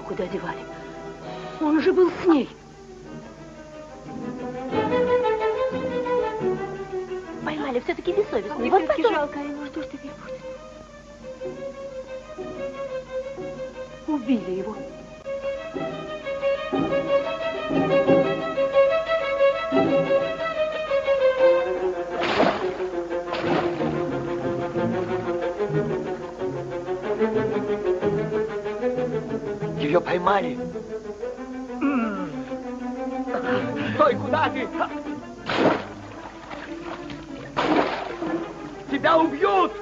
Speaker 3: куда девали? Он же был с ней. Поймали все-таки бессовестный. Вот так жалко ему. Что ж теперь будет? Убили его.
Speaker 4: Ее поймали. Стой, куда ты? Тебя убьют!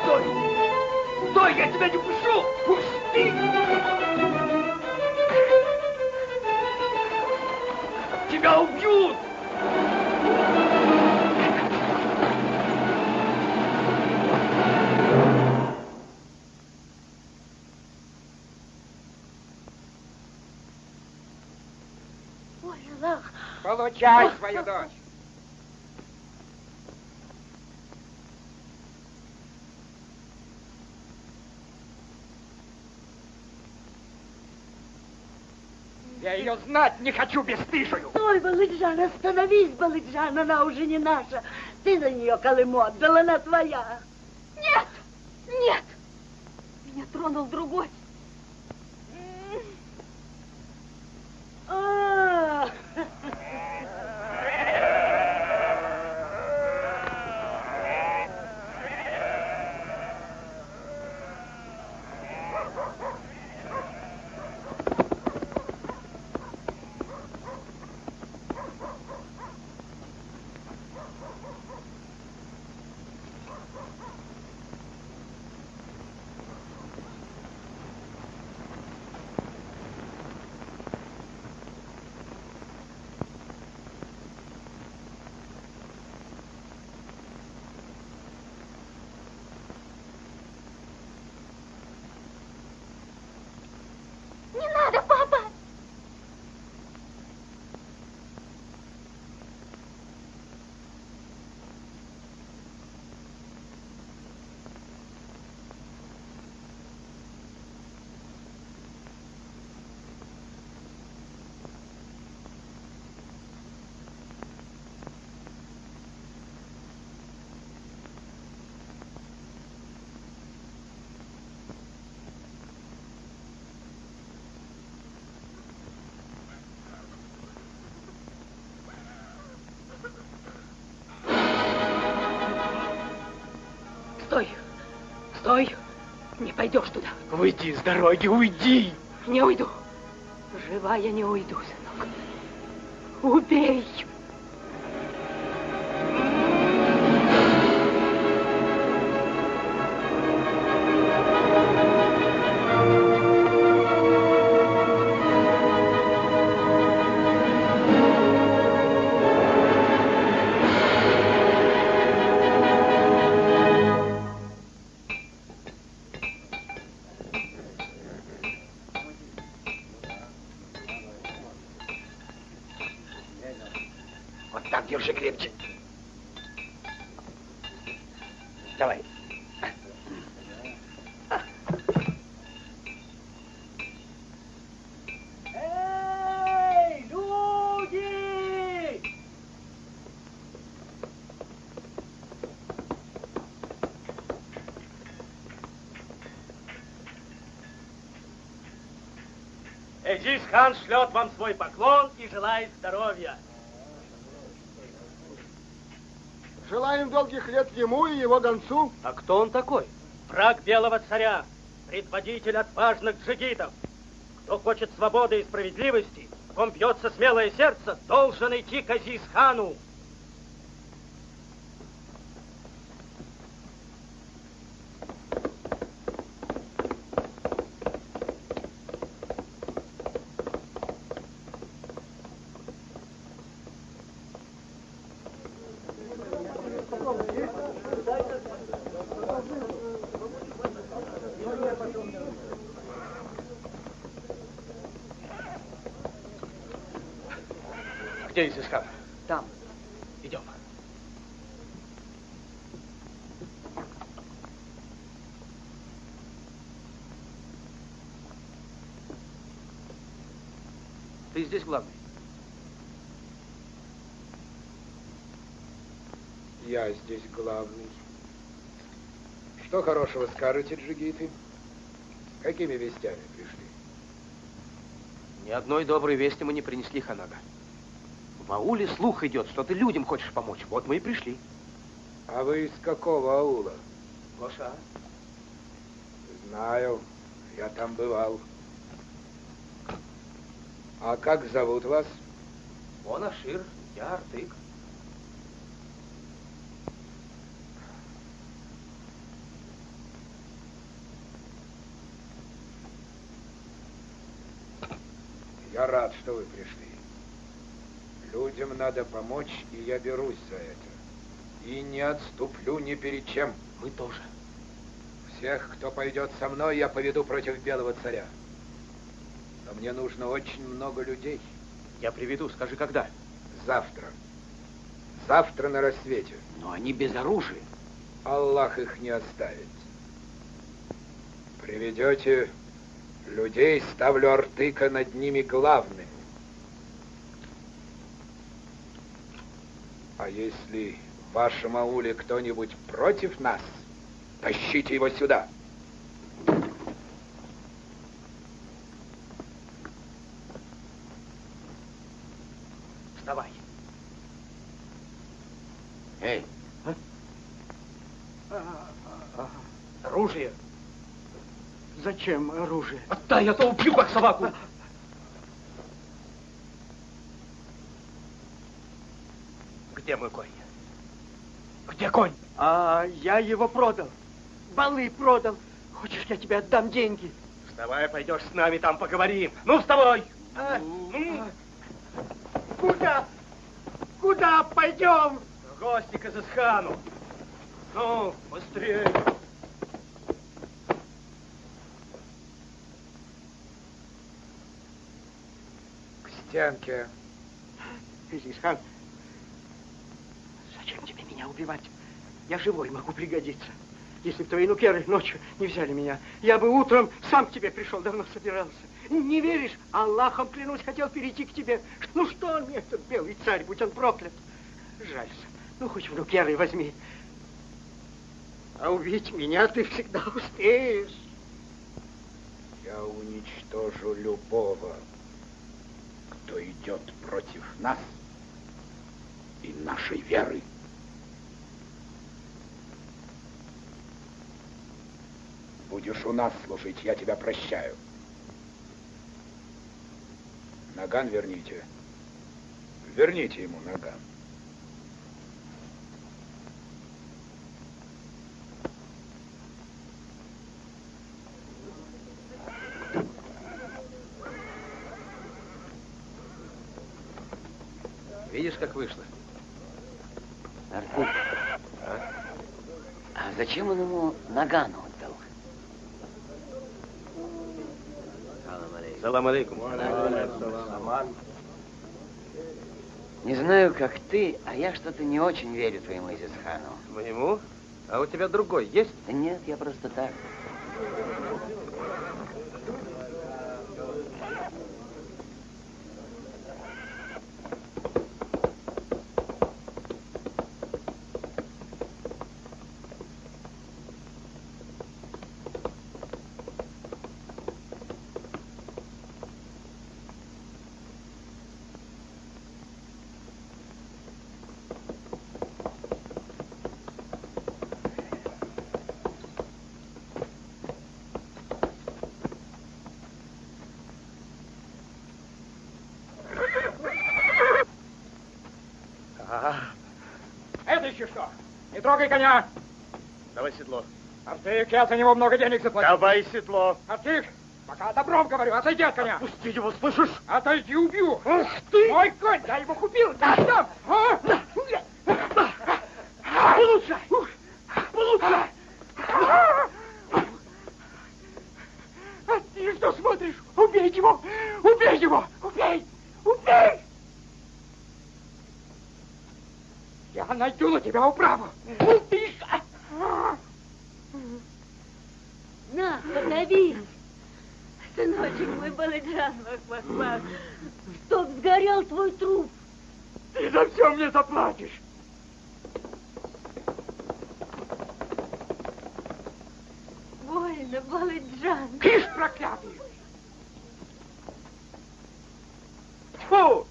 Speaker 4: Стой! Стой, я тебя не пущу! Пусти! Тебя убьют!
Speaker 1: Получай свою дочь. Я ее знать не хочу, бесстыжую.
Speaker 7: Стой, Балыджан, остановись, Балыджан, она уже не наша. Ты за нее Колыму отдал, она твоя.
Speaker 3: Нет, нет, меня тронул другой. Не надо, папа! Стой! Стой! Не пойдешь туда.
Speaker 4: Уйди с дороги, уйди!
Speaker 3: Не уйду. Жива я не уйду, сынок. Убей!
Speaker 4: Вот так, держи крепче. Давай.
Speaker 2: Эй, люди! Эджис-хан шлет вам свой поклон и желает здоровья.
Speaker 17: Желаем долгих лет ему и его гонцу.
Speaker 2: А кто он такой? Враг белого царя, предводитель отважных джигитов. Кто хочет свободы и справедливости, в ком бьется смелое сердце, должен идти к Азиз-хану.
Speaker 12: Где Изисхан?
Speaker 4: Там.
Speaker 12: Идем. Ты здесь главный?
Speaker 1: Я здесь главный. Что хорошего скажете, джигиты? Какими вестями пришли?
Speaker 12: Ни одной доброй вести мы не принесли, Ханага. В ауле слух идет, что ты людям хочешь помочь. Вот мы и пришли.
Speaker 1: А вы из какого аула?
Speaker 12: Лоша.
Speaker 1: Знаю, я там бывал. А как зовут вас?
Speaker 12: Он Ашир, я Артык.
Speaker 1: Я рад, что вы пришли. Людям надо помочь, и я берусь за это. И не отступлю ни перед чем.
Speaker 12: Мы тоже.
Speaker 1: Всех, кто пойдет со мной, я поведу против Белого Царя. Но мне нужно очень много людей.
Speaker 12: Я приведу, скажи, когда?
Speaker 1: Завтра. Завтра на рассвете.
Speaker 4: Но они без оружия.
Speaker 1: Аллах их не оставит. Приведете людей, ставлю Артыка над ними главным. А если в вашем ауле кто-нибудь против нас, тащите его сюда.
Speaker 12: Вставай.
Speaker 15: Эй.
Speaker 12: Оружие.
Speaker 10: Зачем оружие?
Speaker 12: Отдай, а то убью, как собаку. Где мой конь? Где конь?
Speaker 10: А я его продал. Балы продал. Хочешь, я тебе отдам деньги?
Speaker 12: Вставай, пойдешь с нами, там поговорим. Ну, вставай!
Speaker 10: Куда? Куда пойдем?
Speaker 12: В гости к Изисхану. Ну, быстрее.
Speaker 1: К стенке.
Speaker 10: Изисхан, зачем тебе меня убивать? Я живой могу пригодиться. Если бы твои нукеры ночью не взяли меня, я бы утром сам к тебе пришел, давно собирался. Не веришь? Аллахом клянусь, хотел перейти к тебе. Ну что мне этот белый царь, будь он проклят. Жалься. Ну, хоть в нукеры возьми. А убить меня ты всегда успеешь.
Speaker 1: Я уничтожу любого, кто идет против нас и нашей веры. Будешь у нас служить, я тебя прощаю. Наган верните. Верните ему наган.
Speaker 12: Видишь, как вышло?
Speaker 15: Артык, а зачем он ему нагану отдал?
Speaker 12: Салам алейкум.
Speaker 15: Не знаю, как ты, а я что-то не очень верю твоему Изисхану.
Speaker 12: Моему? А у тебя другой есть?
Speaker 15: Да нет, я просто так.
Speaker 5: Это еще что? Не трогай коня!
Speaker 12: Давай седло.
Speaker 5: Артык, я за него много денег заплатил.
Speaker 12: Давай седло.
Speaker 5: Артык, пока добром говорю, отойди от коня.
Speaker 12: Отпусти его, слышишь?
Speaker 5: Отойди, убью.
Speaker 12: Ах ты!
Speaker 5: Мой конь, я его купил. Да, отдам.
Speaker 10: Получай! Получай! А ты что смотришь? Убей его! Убей его! Убей! Убей!
Speaker 5: Я найду на тебя управу.
Speaker 3: На, подавись. Сыночек мой, Баладжан, вах-вах-вах. Чтоб сгорел твой труп.
Speaker 5: Ты за все мне заплатишь.
Speaker 3: Больно, Баладжан.
Speaker 5: Киш, проклятый! Тьфу!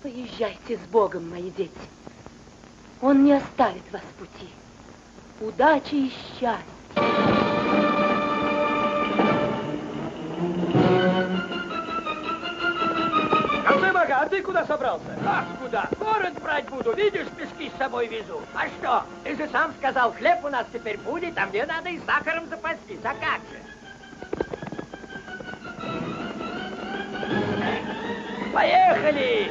Speaker 9: Поезжайте с Богом, мои дети. Он не оставит вас в пути. Удачи и счастья.
Speaker 2: Концебага, а ты куда собрался? Как куда? Город брать буду, видишь, мешки с собой везу. А что? Ты же сам сказал, хлеб у нас теперь будет, а мне надо и сахаром запастись. А как же? Поехали!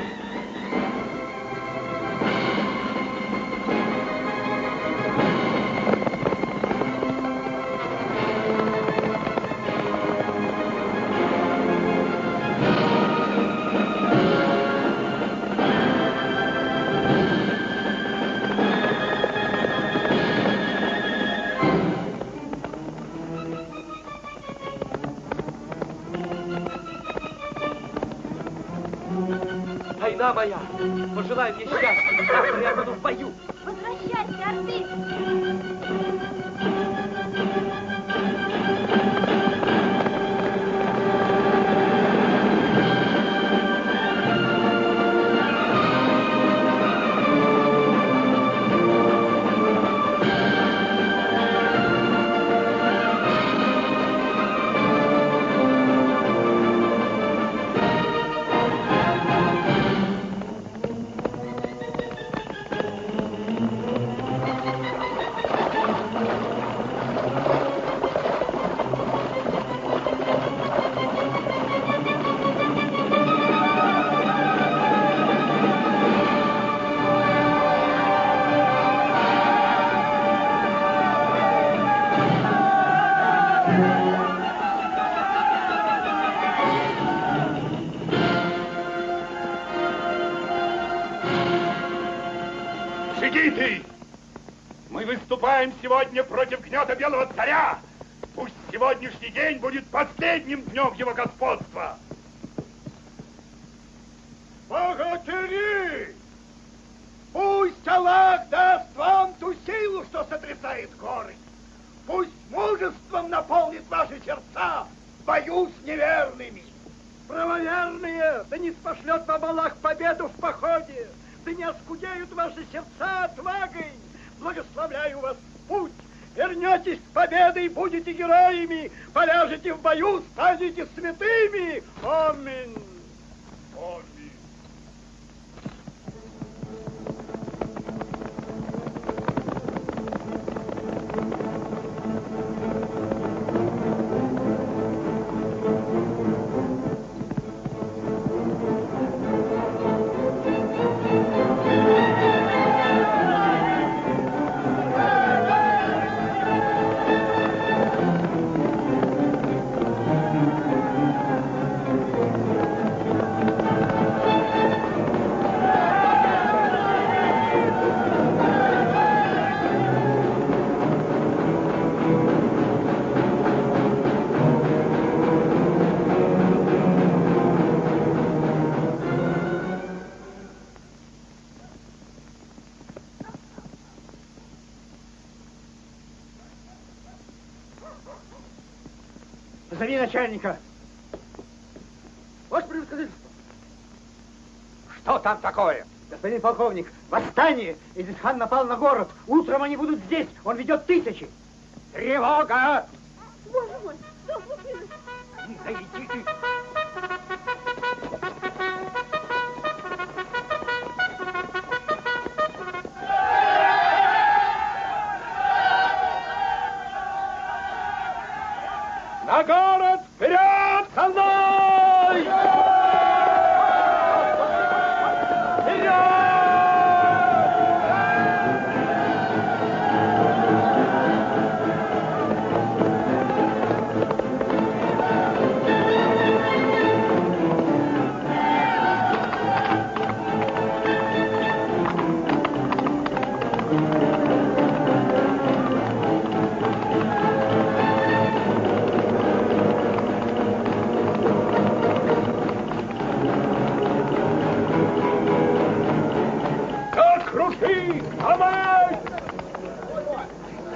Speaker 4: Война моя, пожелай мне счастья, завтра я буду в бою.
Speaker 3: Возвращайся, Орды!
Speaker 5: Мы выступаем сегодня против гнета белого царя. Пусть сегодняшний день будет последним днем его господства.
Speaker 17: Богатыри! Пусть Аллах даст вам ту силу, что сотрясает горы. Пусть мужеством наполнит ваши сердца в бою с неверными.
Speaker 10: Правоверные, да не спошлет вам Аллах победу в походе, да не оскудеют ваши сердца отвагой. Благословляю вас в путь. Вернетесь с победой, будете героями, поляжете в бою, станете святыми. Аминь.
Speaker 17: Аминь.
Speaker 10: Позови начальника. Ваше превосходительство.
Speaker 5: Что там такое?
Speaker 10: Господин полковник, восстание! Эдисхан напал на город. Утром они будут здесь. Он ведет тысячи.
Speaker 5: Тревога!
Speaker 3: Боже мой, что случилось?
Speaker 10: Да иди ты.
Speaker 17: На город вперед со мной!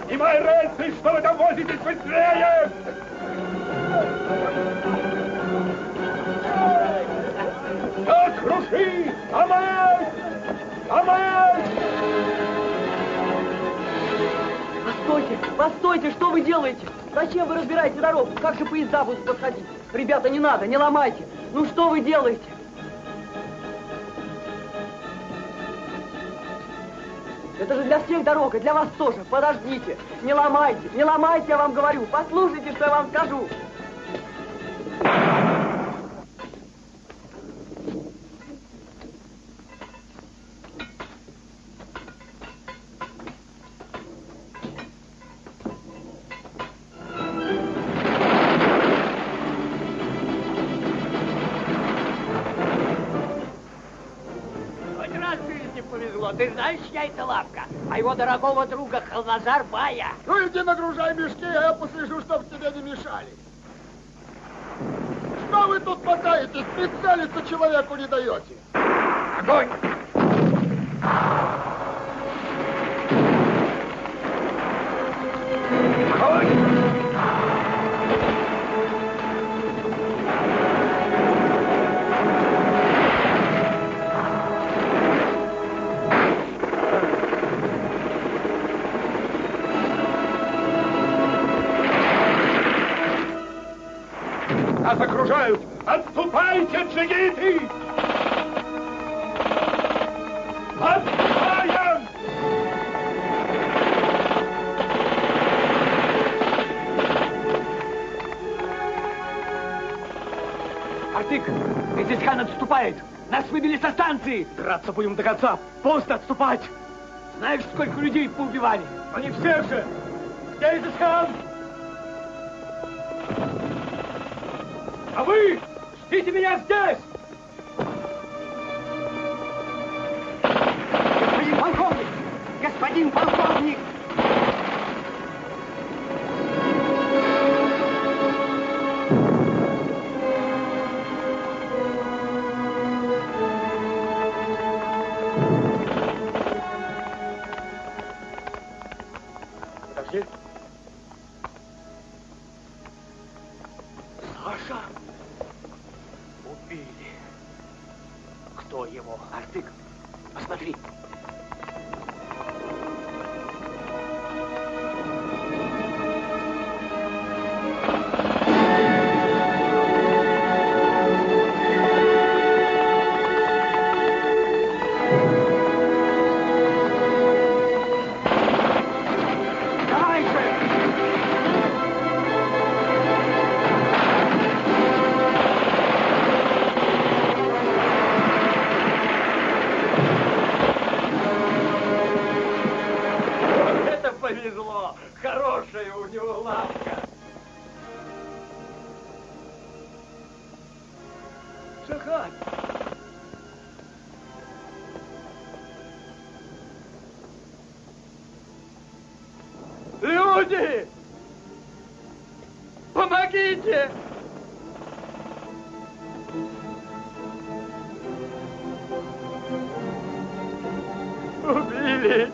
Speaker 17: Снимай рельсы, что вы там возитесь, быстрее! Так, круши! Ломай! Ломай!
Speaker 4: Постойте, постойте, что вы делаете? Зачем вы разбираете дорогу? Как же поезда будут подходить? Ребята, не надо, не ломайте. Ну что вы делаете? Это же для всех дорог, и для вас тоже. Подождите, не ломайте, я вам говорю. Послушайте, что я вам скажу.
Speaker 8: Ты знаешь, чья это лавка? Моего дорогого друга Халназар Бая.
Speaker 17: Ну иди нагружай мешки, а я послежу, чтоб тебе не мешали. Что вы тут мотаетесь? Прицелиться человеку не даете. Огонь! Огонь! Нас окружают! Отступайте, джигиты! Отступаем!
Speaker 10: Артык, Изисхан отступает! Нас выбили со станции! Драться будем до конца! Поздно отступать! Знаешь, сколько людей поубивали? Но не всех же! Где Изисхан? А вы ждите меня здесь! Господин полковник! Господин полковник! Подожди. Саша! Убили. Кто его? Артык, посмотри. Повезло. Хорошая у него лавка. Шахан. Люди! Помогите! Убили!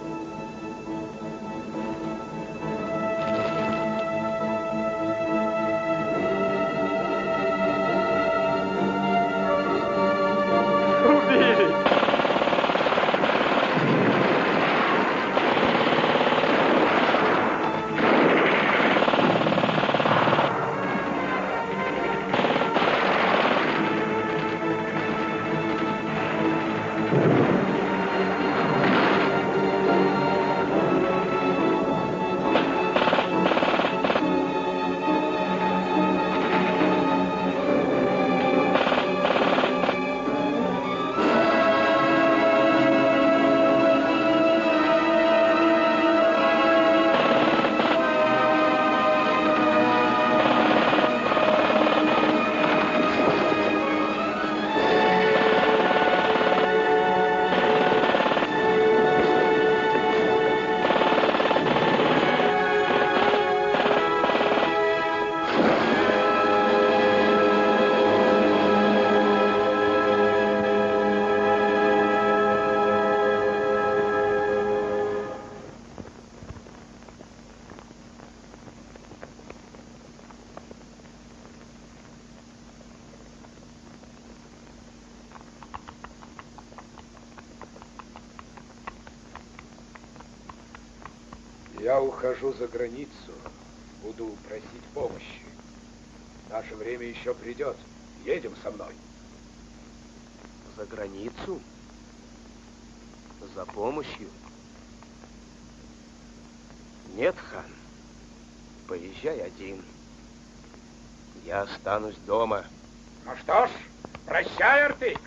Speaker 1: Я ухожу за границу, буду просить помощи. Наше время еще придет. Едем со мной.
Speaker 12: За границу? За помощью? Нет, хан. Поезжай один. Я останусь дома.
Speaker 5: Ну что ж, прощай, Артык.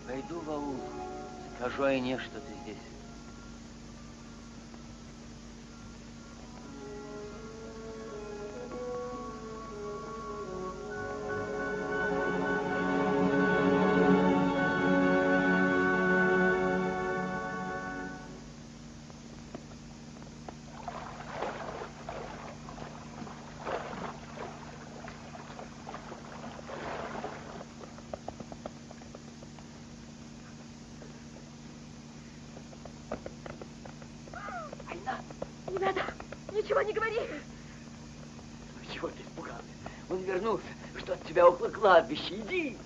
Speaker 15: Пойду в аул, скажу Айне, что ты здесь.
Speaker 3: Не надо, ничего не говори.
Speaker 4: Ну чего ты испугалась? Он вернулся, ждет тебя около кладбища. Иди.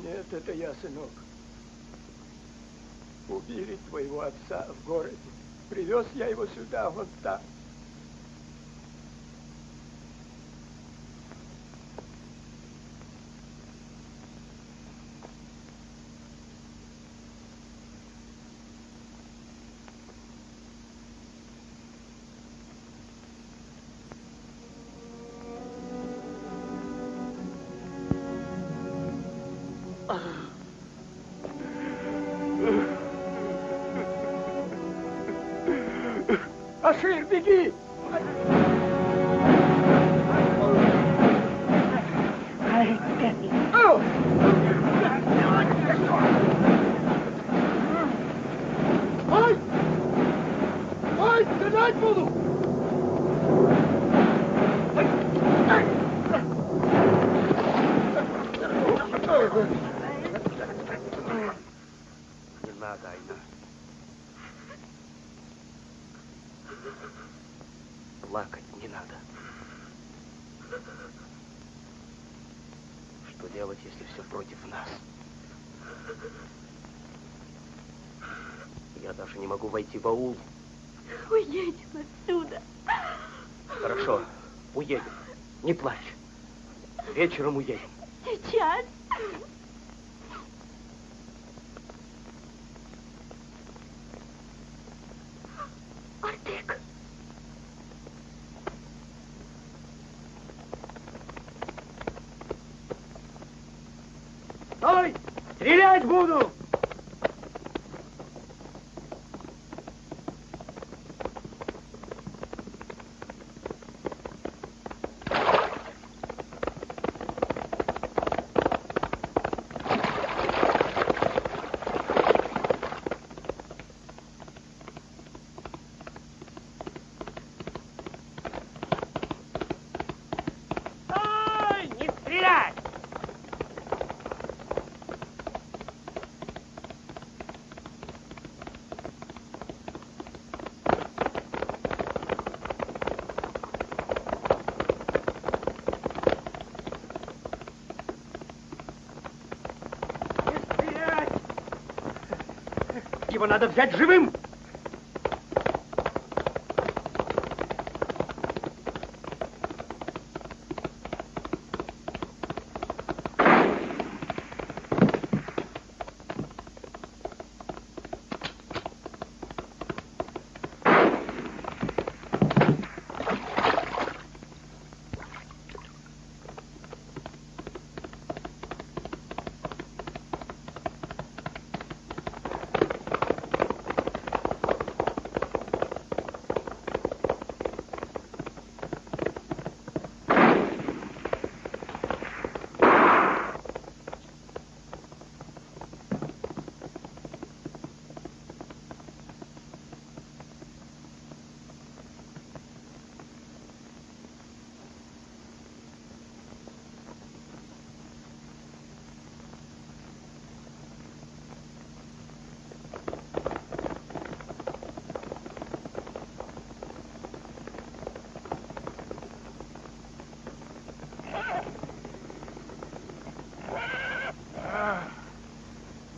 Speaker 10: Нет, это я, сынок. Убили твоего отца в городе. Привез я его сюда, вот так. Ашир, беги!
Speaker 17: Ой! Ой, стрелять буду!
Speaker 14: Не надо, Айна. Плакать не надо. Что делать, если все против нас? Я даже не могу войти в аул.
Speaker 3: Уедем отсюда.
Speaker 14: Хорошо, уедем. Не плачь. Вечером уедем.
Speaker 3: Сейчас. Артык.
Speaker 10: Стой! Стрелять буду! Его надо взять живым!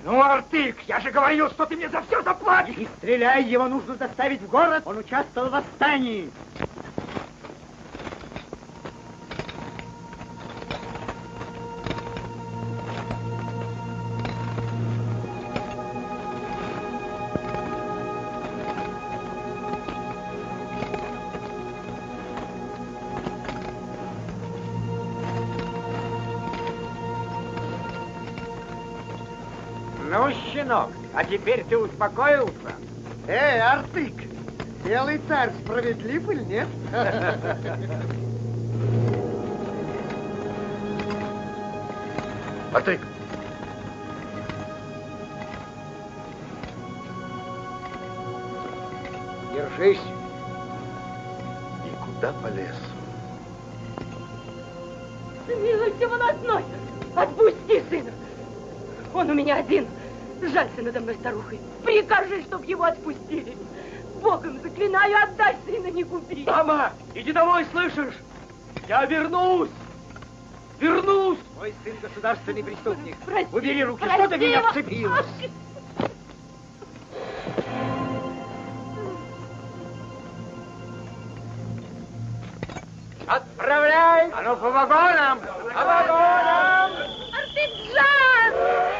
Speaker 11: Ну, Артык, я же говорил, что ты мне за все заплатишь!
Speaker 10: Не стреляй, его нужно доставить в город, он участвовал в восстании.
Speaker 11: Ну, щенок, а теперь ты успокоился?
Speaker 10: Эй, Артык, белый царь справедлив или нет?
Speaker 14: Артык!
Speaker 1: Держись.
Speaker 14: И куда полез?
Speaker 3: Смилуйся, волосной! Отпусти сына! Он у меня один. Жалься надо мной, старухой. Прикажи, чтоб его отпустили. Богом заклинаю, отдай сына, не губи.
Speaker 10: Мама, иди домой, слышишь? Я вернусь! Вернусь! Мой сын государственный преступник.
Speaker 3: Прости,
Speaker 10: Убери руки,
Speaker 3: прости,
Speaker 10: что ты меня вцепилась?
Speaker 11: Отправляй! А ну, по вагонам! По вагонам!
Speaker 3: Артыкджан!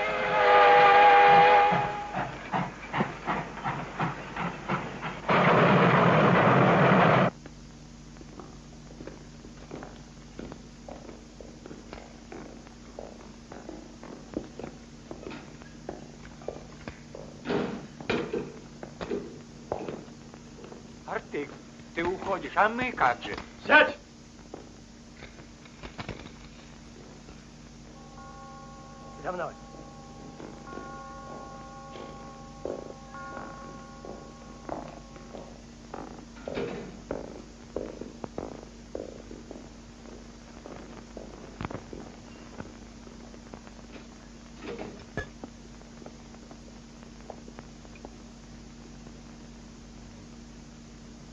Speaker 5: будешь, а мы как же?
Speaker 10: Сядь! За мной.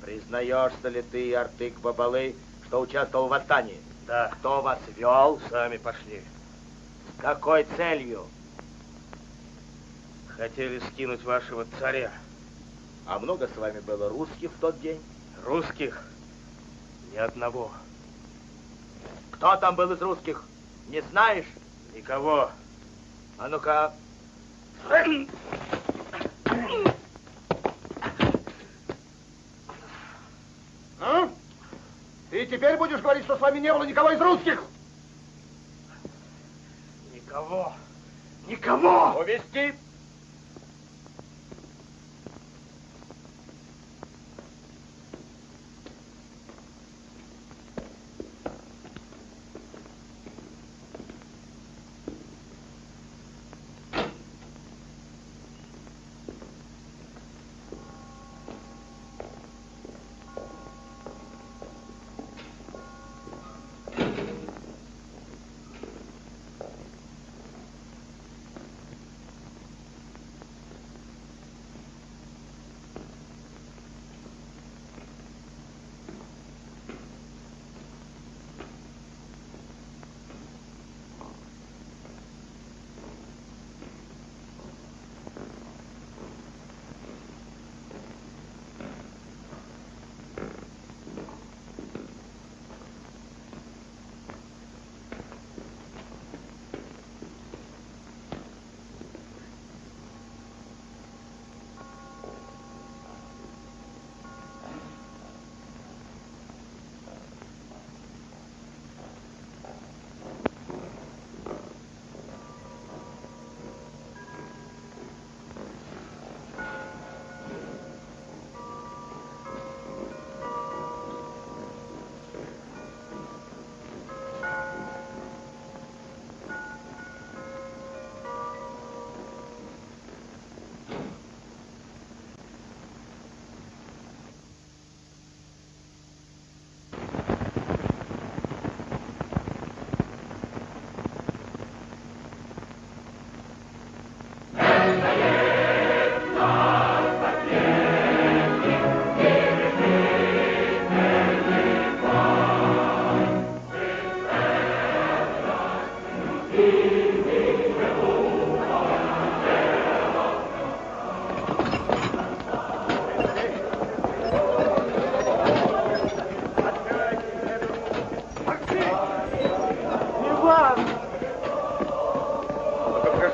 Speaker 6: Признаешься ли ты, Артык-Бабалы, что участвовал в восстании?
Speaker 14: Да.
Speaker 6: Кто вас вел?
Speaker 14: Сами пошли.
Speaker 6: С какой целью?
Speaker 12: Хотели скинуть вашего царя.
Speaker 6: А много с вами было русских в тот день?
Speaker 12: Русских? Ни одного.
Speaker 6: Кто там был из русских? Не знаешь?
Speaker 12: Никого.
Speaker 6: А ну-ка.
Speaker 17: Ну? Ты теперь будешь говорить, что с вами не было никого из русских?
Speaker 12: Никого. Никого!
Speaker 6: Увести!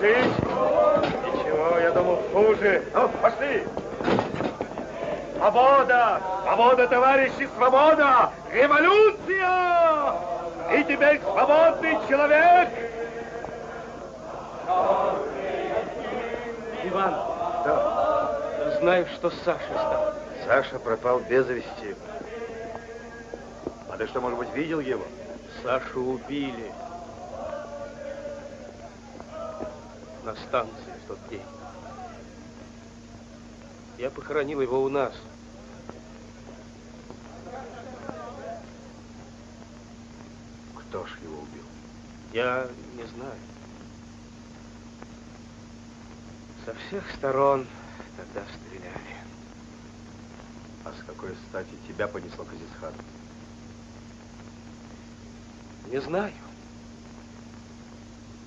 Speaker 14: Ничего, я думал, хуже. Ну, пошли. Свобода! Свобода, товарищи, свобода! Революция! И теперь свободный человек!
Speaker 12: Иван, да. Знаешь, что с Сашей стало?
Speaker 14: Саша пропал без вести. А ты что, может быть, видел его?
Speaker 12: Сашу убили. На станции в тот день. Я похоронил его у нас.
Speaker 14: Кто ж его убил?
Speaker 12: Я не знаю. Со всех сторон тогда стреляли.
Speaker 14: А с какой стати тебя понесло к Азизхану?
Speaker 12: Не знаю.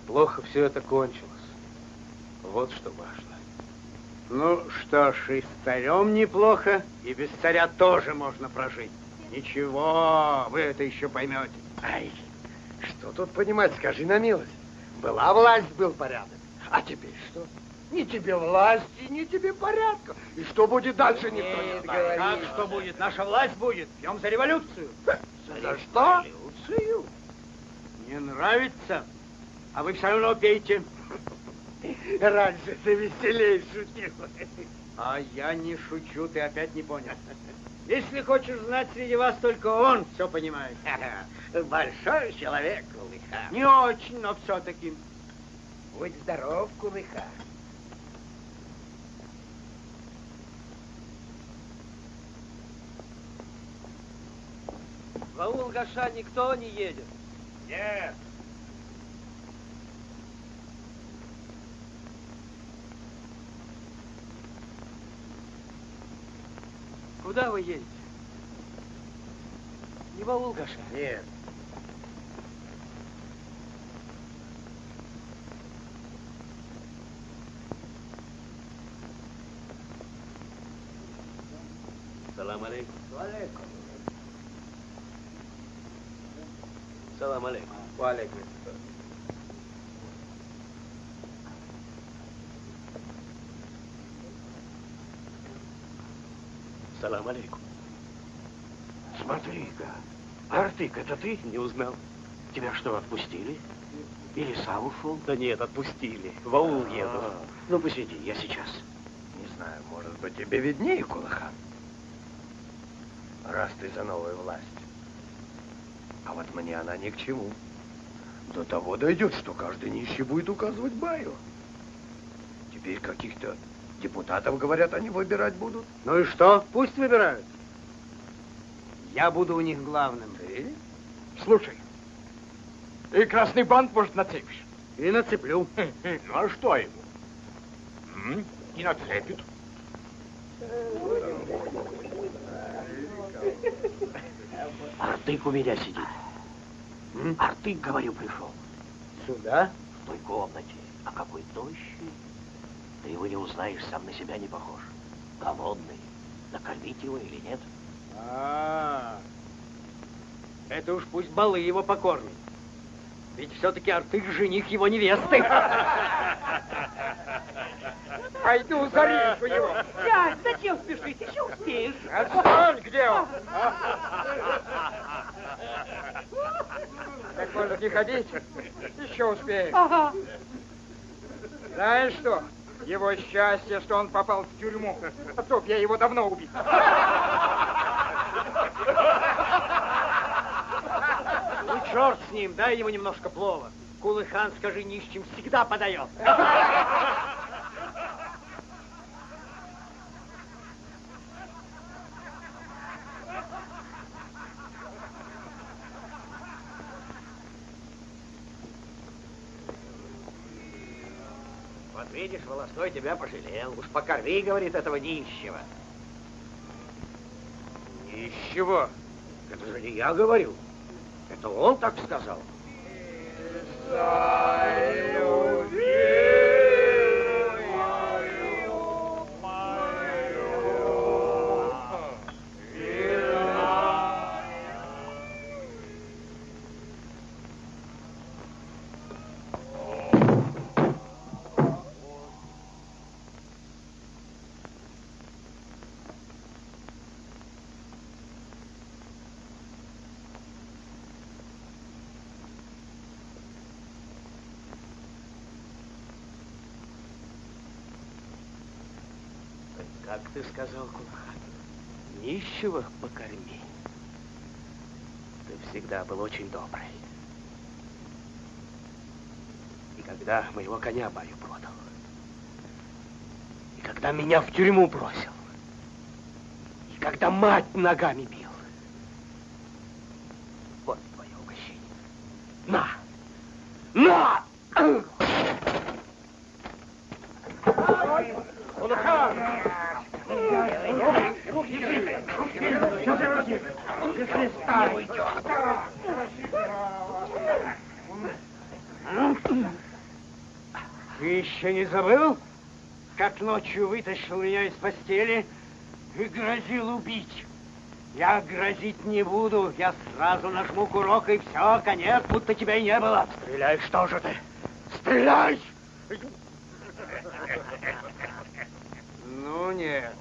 Speaker 12: Плохо все это кончилось. Вот что важно.
Speaker 10: Ну что ж, и с царем неплохо, и без царя тоже можно прожить. Ничего, вы это еще поймете.
Speaker 14: Ай, что тут понимать, скажи на милость. Была власть, был порядок. А теперь что? Ни тебе власти, ни тебе порядка. И что будет дальше, никто не знает.
Speaker 10: Как что будет? Наша власть будет. Пьем за революцию.
Speaker 14: За что?
Speaker 10: Революцию? Не нравится? А вы все равно пейте.
Speaker 14: Раньше ты веселей шутил.
Speaker 10: А я не шучу, ты опять не понял. Если хочешь знать, среди вас только он все понимает.
Speaker 8: Большой человек, Кулыха.
Speaker 10: Не очень, но все-таки.
Speaker 8: Будь здоров, Кулыха.
Speaker 4: В аул Гаша никто не едет.
Speaker 8: Нет.
Speaker 4: Куда вы едете? Не в аул Гаша?
Speaker 8: Нет.
Speaker 4: Салам алейкум.
Speaker 8: Алейкум.
Speaker 4: Салам алейкум.
Speaker 12: Валейкум.
Speaker 4: Салам алейкум.
Speaker 11: Смотри-ка. Артык, это ты?
Speaker 4: Не узнал.
Speaker 11: Тебя что, отпустили? Или сам ушел?
Speaker 4: Да нет, отпустили. В аул еду.
Speaker 11: Ну, посиди, я сейчас.
Speaker 14: Не знаю, может быть, тебе виднее, Кулыхан. Раз ты за новую власть. А вот мне она ни к чему. До того дойдет, что каждый нищий будет указывать баю. Теперь каких-то депутатов, говорят, они выбирать будут.
Speaker 10: Ну и что? Пусть выбирают. Я буду у них главным.
Speaker 14: Ты?
Speaker 11: Слушай, ты красный бант, может, нацепишь?
Speaker 10: И нацеплю.
Speaker 11: Ну, а что ему? И нацепит. Артык у меня сидит. Артык, говорю, пришел.
Speaker 10: Сюда?
Speaker 11: В той комнате. А какой тощий. Ты его не узнаешь, сам на себя не похож. Голодный. Накормить его или нет?
Speaker 10: Это уж пусть балы его покормят. Ведь все-таки Артык жених его невесты.
Speaker 5: Пойду зарежу его.
Speaker 7: Дядь, зачем спешить? Еще успеешь.
Speaker 5: Отстань, где он? Так может не ходить? Еще успеешь.
Speaker 7: Ага.
Speaker 5: Знаешь что? Его счастье, что он попал в тюрьму. А то б я его давно убил.
Speaker 10: Ну, черт с ним, дай ему немножко плова. Кулыхан, скажи, нищим всегда подает.
Speaker 11: Вот видишь, волосной тебя пожалел. Уж покорми, говорит, этого нищего. Нищего? Это же не я говорю. Это он так сказал. Как ты сказал, Кулыхан, нищего покорми. Ты всегда был очень добрый. И когда моего коня баю продал, и когда меня в тюрьму бросил, и когда мать ногами бил, вот твое угощение. На! На! Кулыхан!
Speaker 10: Ты еще не забыл, как ночью вытащил меня из постели и грозил убить? Я грозить не буду, я сразу нажму курок и все, конец, будто тебя и не было.
Speaker 11: Стреляй, что же ты? Стреляй!
Speaker 10: Ну нет,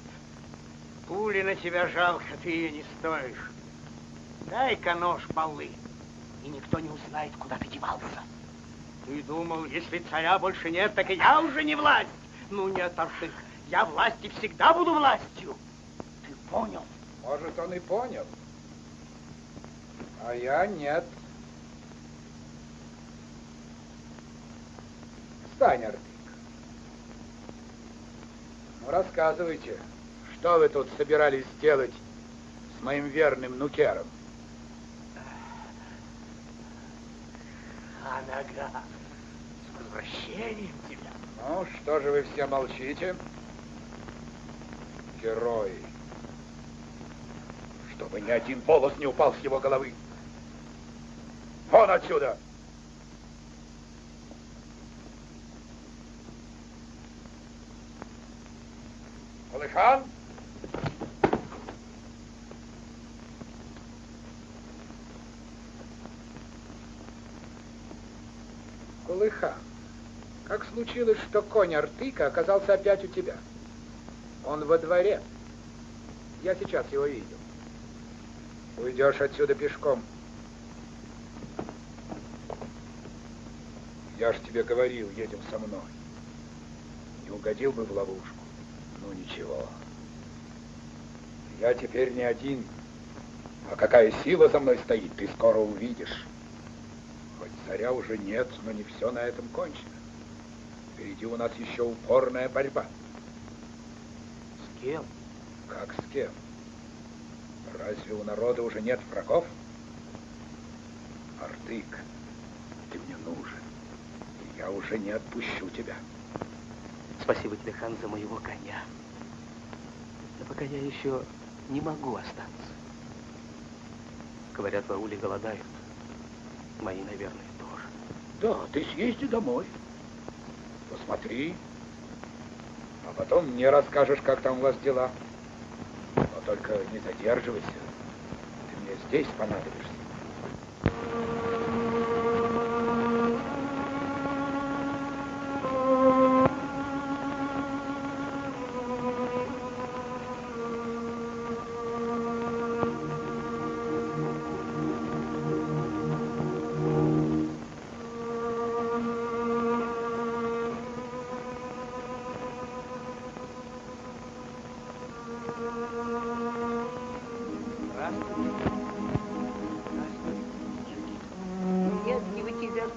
Speaker 10: пули на тебя жалко, ты ее не стоишь. Дай-ка нож полы, и никто не узнает, куда ты девался. Ты думал, если царя больше нет, так и я уже не власть. Ну нет, Артык, я власть и всегда буду властью. Ты понял?
Speaker 1: Может, он и понял, а я нет. Встань, Артык. Ну, рассказывайте, что вы тут собирались сделать с моим верным нукером?
Speaker 10: А нога, с возвращением тебя.
Speaker 1: Ну, что же вы все молчите? Герои. Чтобы ни один волос не упал с его головы. Вон отсюда! Кулыхан! Кулыхан, как случилось, что конь Артыка оказался опять у тебя? Он во дворе. Я сейчас его видел. Уйдешь отсюда пешком. Я ж тебе говорил, едем со мной. Не угодил бы в ловушку. Ну ничего. Я теперь не один. А какая сила за мной стоит, ты скоро увидишь. Хоть царя уже нет, но не все на этом кончено. Впереди у нас еще упорная борьба.
Speaker 12: С кем?
Speaker 1: Как с кем? Разве у народа уже нет врагов? Артык, ты мне нужен. И я уже не отпущу тебя.
Speaker 12: Спасибо тебе, хан, за моего коня. Но пока я еще не могу остаться. Говорят, в ауле голодают. Мои, наверное, тоже.
Speaker 1: Да, ты съезди домой. Посмотри. А потом мне расскажешь, как там у вас дела. Но только не задерживайся. Ты мне здесь понадобишься.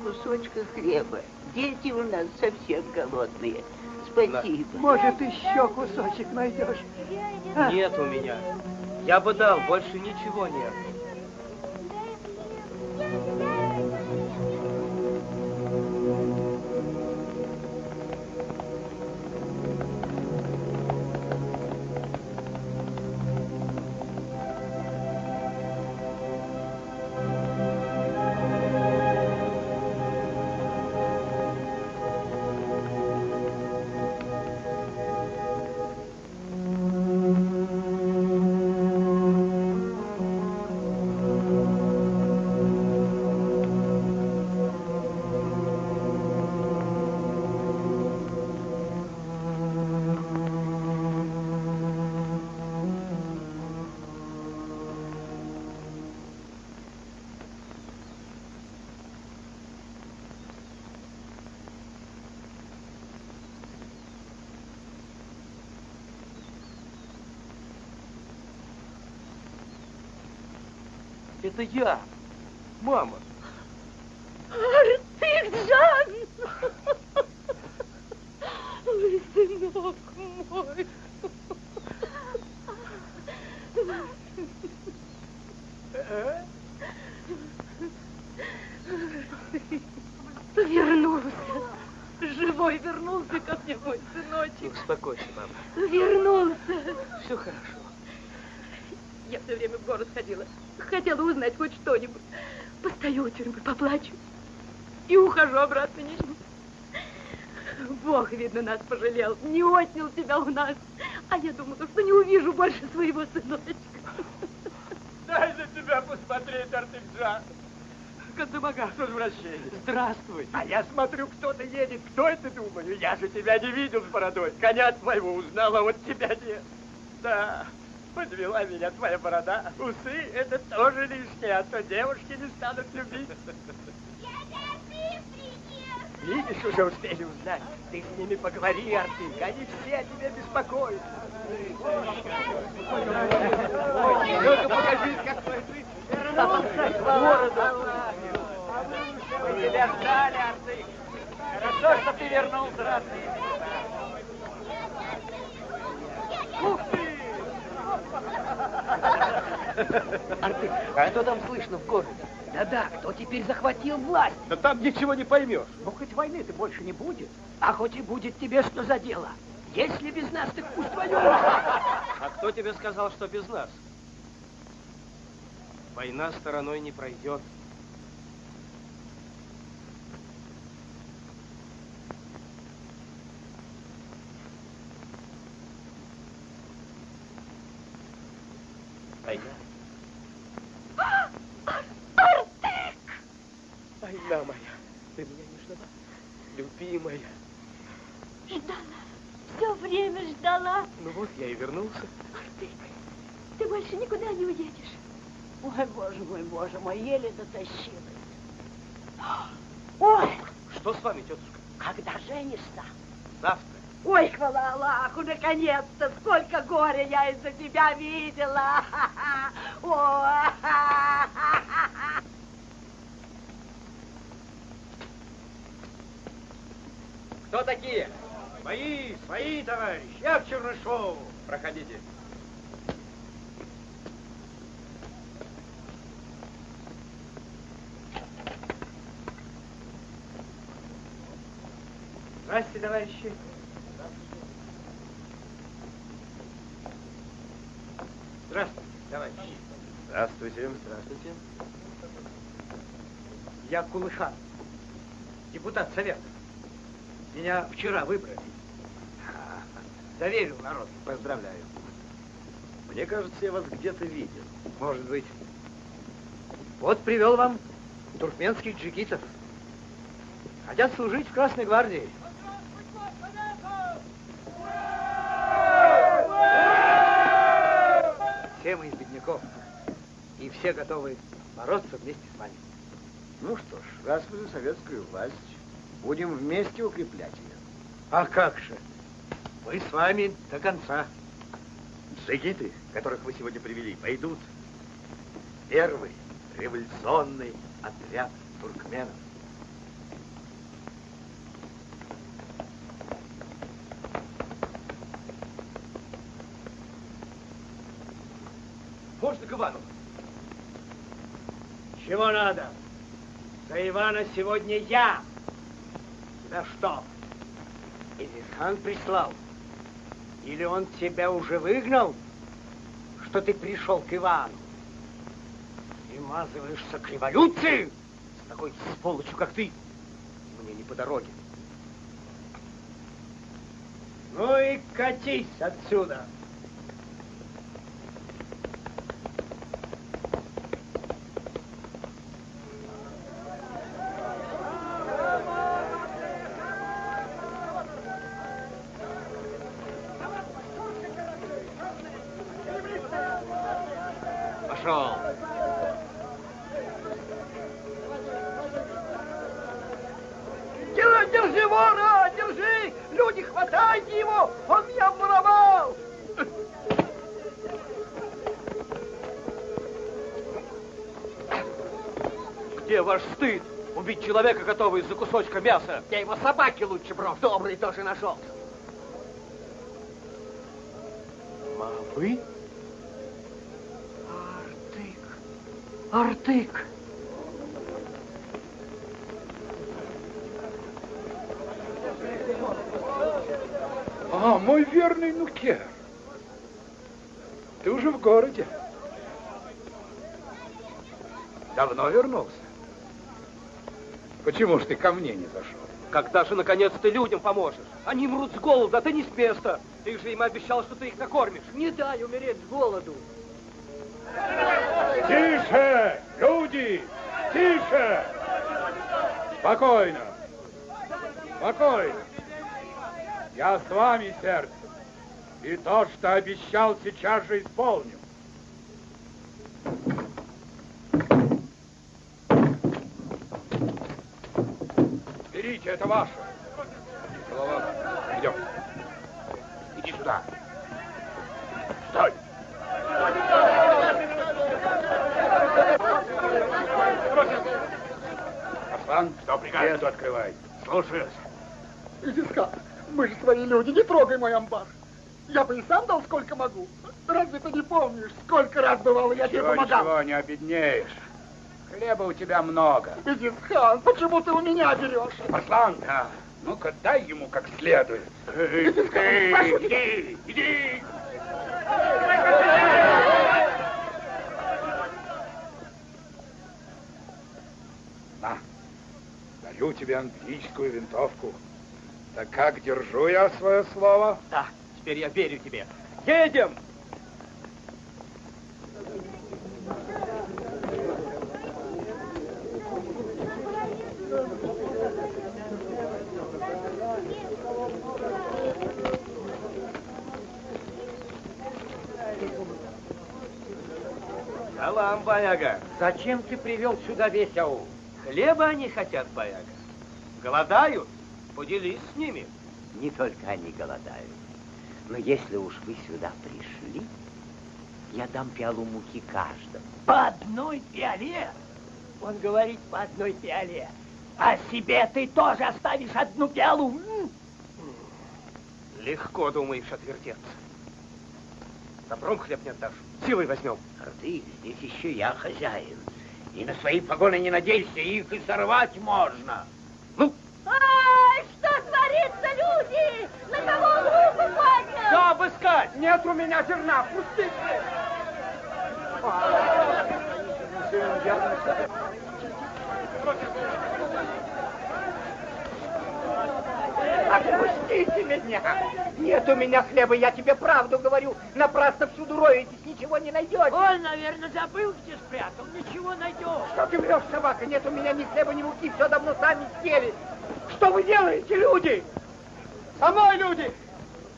Speaker 8: Кусочка хлеба. Дети у нас совсем голодные. Спасибо.
Speaker 10: Может, еще кусочек найдешь?
Speaker 12: Нет у меня. Я бы дал, больше ничего нет. Это я, мама.
Speaker 3: Артыкжан! Ой, сынок мой. Вернулся. Живой вернулся ко мне, мой сыночек.
Speaker 12: Успокойся, мама.
Speaker 3: Вернулся.
Speaker 12: Все хорошо.
Speaker 3: Я все время в город ходила. Хотела узнать хоть что-нибудь. Постою у тюрьмы, поплачу. И ухожу обратно ничего. Бог, видно, нас пожалел. Не отнял тебя у нас. А я думала, что не увижу больше своего сыночка.
Speaker 10: Дай на тебя посмотреть, Артыкжан. Кандамага, с возвращением. Здравствуй. А я смотрю, кто-то едет. Кто это, думаю? Я же тебя не видел с бородой. Коня твоего узнал, а вот тебя нет. Да, подвела меня твоя борода. Усы — это тоже лишнее, а то девушки не станут любить. Видишь, уже успели узнать. Ты с ними поговори, Артык. Они все о тебе беспокоятся. Ну-ка покажи, как твой рыцарь к городу. Мы тебя ждали, Артык. Хорошо, что ты вернулся, родные. Ух ты! Артык, а что там слышно в городе? Да-да, кто теперь захватил власть?
Speaker 12: Да там ничего не поймешь.
Speaker 10: Ну, хоть войны-то больше не будет. А хоть и будет, тебе что за дело? Если без нас, так пусть воюют.
Speaker 12: А кто тебе сказал, что без нас? Война стороной не пройдет. Война. Война моя, ты меня не ждала, любимая.
Speaker 3: Ждала, все время ждала.
Speaker 12: Ну вот, я и вернулся.
Speaker 3: Артык, ты больше никуда не уедешь.
Speaker 7: Ой, боже мой, еле дотащилась. Ой!
Speaker 12: Что с вами, тетушка?
Speaker 7: Когда женишься?
Speaker 12: Завтра.
Speaker 7: Ой, хвала Аллаху, наконец-то! Сколько горя я из-за тебя видела! Ой!
Speaker 10: Кто такие? Свои, товарищи. Я в Чернышову.
Speaker 12: Проходите.
Speaker 10: Здравствуйте, товарищи. Здравствуйте, товарищи.
Speaker 16: Здравствуйте.
Speaker 12: Здравствуйте.
Speaker 10: Я Кулыхан, депутат Совета. Меня вчера выбрали. Доверил народ.
Speaker 16: Поздравляю. Мне кажется, я вас где-то видел.
Speaker 10: Может быть. Вот привел вам туркменских джигитов. Хотят служить в Красной гвардии. Все мы из бедняков. И все готовы бороться вместе с вами.
Speaker 14: Ну что ж, раз вы за советскую власть, будем вместе укреплять ее.
Speaker 10: А как же? Мы с вами до конца.
Speaker 16: Джигиты, которых вы сегодня привели, пойдут в первый революционный отряд туркменов.
Speaker 12: Можно к Ивану?
Speaker 10: Чего надо? За Ивана сегодня я. Тебя что? Изисхан прислал? Или он тебя уже выгнал, что ты пришел к Ивану? Примазываешься к революции? С такой сволочью, как ты, мне не по дороге. Ну и катись отсюда. Пошел.
Speaker 17: Держи вора, держи! Люди, хватайте его! Он меня воровал!
Speaker 12: Где ваш стыд? Убить человека, готовый из-за кусочка мяса.
Speaker 10: Я его собаке лучше брошу. Добрый тоже нашелся.
Speaker 12: А вы?
Speaker 10: Артык.
Speaker 1: А, мой верный нукер. Ты уже в городе. Давно вернулся. Почему ж ты ко мне не зашел?
Speaker 12: Когда же, наконец, ты людям поможешь? Они мрут с голоду, а ты не с места. Ты же им обещал, что ты их накормишь.
Speaker 10: Не дай умереть с голоду.
Speaker 1: Тише, люди! Тише! Спокойно! Спокойно! Я с вами, сердце. И то, что обещал, сейчас же исполню. Берите Добыча это ваша. Голова. Идем.
Speaker 5: Иди сюда. Стой!
Speaker 1: Аслан,
Speaker 5: что прикажешь?
Speaker 1: Эту открывай.
Speaker 5: Слушаюсь.
Speaker 17: Изиска, мы же свои люди, не трогай мой амбар. Я бы и сам дал сколько могу. Разве ты не помнишь, сколько раз бывало я тебе помогал?
Speaker 1: Ничего, не обеднеешь. Хлеба у тебя много.
Speaker 17: Изисхан, почему ты у меня берешь?
Speaker 1: Аслан, ну-ка дай ему как следует.
Speaker 5: Иди!
Speaker 1: На, даю тебе английскую винтовку. Так как, держу я свое слово?
Speaker 2: Да, теперь я верю тебе. Едем!
Speaker 10: Салам, Баяга. Зачем ты привел сюда весь аул? Хлеба они хотят, Баяга. Голодают? Поделись с ними.
Speaker 15: Не только они голодают. Но если уж вы сюда пришли, я дам пиалу муки каждому.
Speaker 8: По одной пиале? Он говорит по одной пиале. А себе ты тоже оставишь одну пиалу?
Speaker 10: Легко думаешь отвертеться. Добром хлеб не отдашь. Силой возьмем.
Speaker 8: Ты, здесь еще я хозяин. И на свои погоны не надейся, их и сорвать можно.
Speaker 10: Ну?
Speaker 3: Ай, что творится, люди? На кого он руку поднял?
Speaker 10: Все обыскать! Нет у меня зерна, пустите!
Speaker 8: Отпустите меня! Нет у меня хлеба, я тебе правду говорю. Напрасно всюду роетесь, ничего не найдете.
Speaker 18: Ой, наверное, забыл, где спрятал. Ничего найдешь.
Speaker 8: Что ты врешь, собака? Нет у меня ни хлеба, ни муки, все давно сами съели. Что вы делаете, люди?
Speaker 10: Со мной, люди!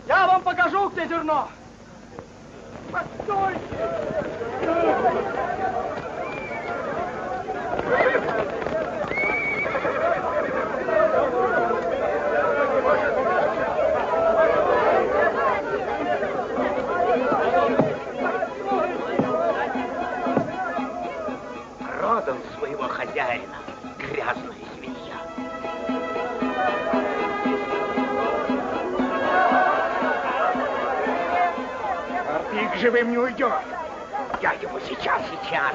Speaker 10: Я вам покажу, где зерно.
Speaker 8: Постой! Продал своего хозяина, грязная свинья. Ты к живым не уйдешь. Я его сейчас.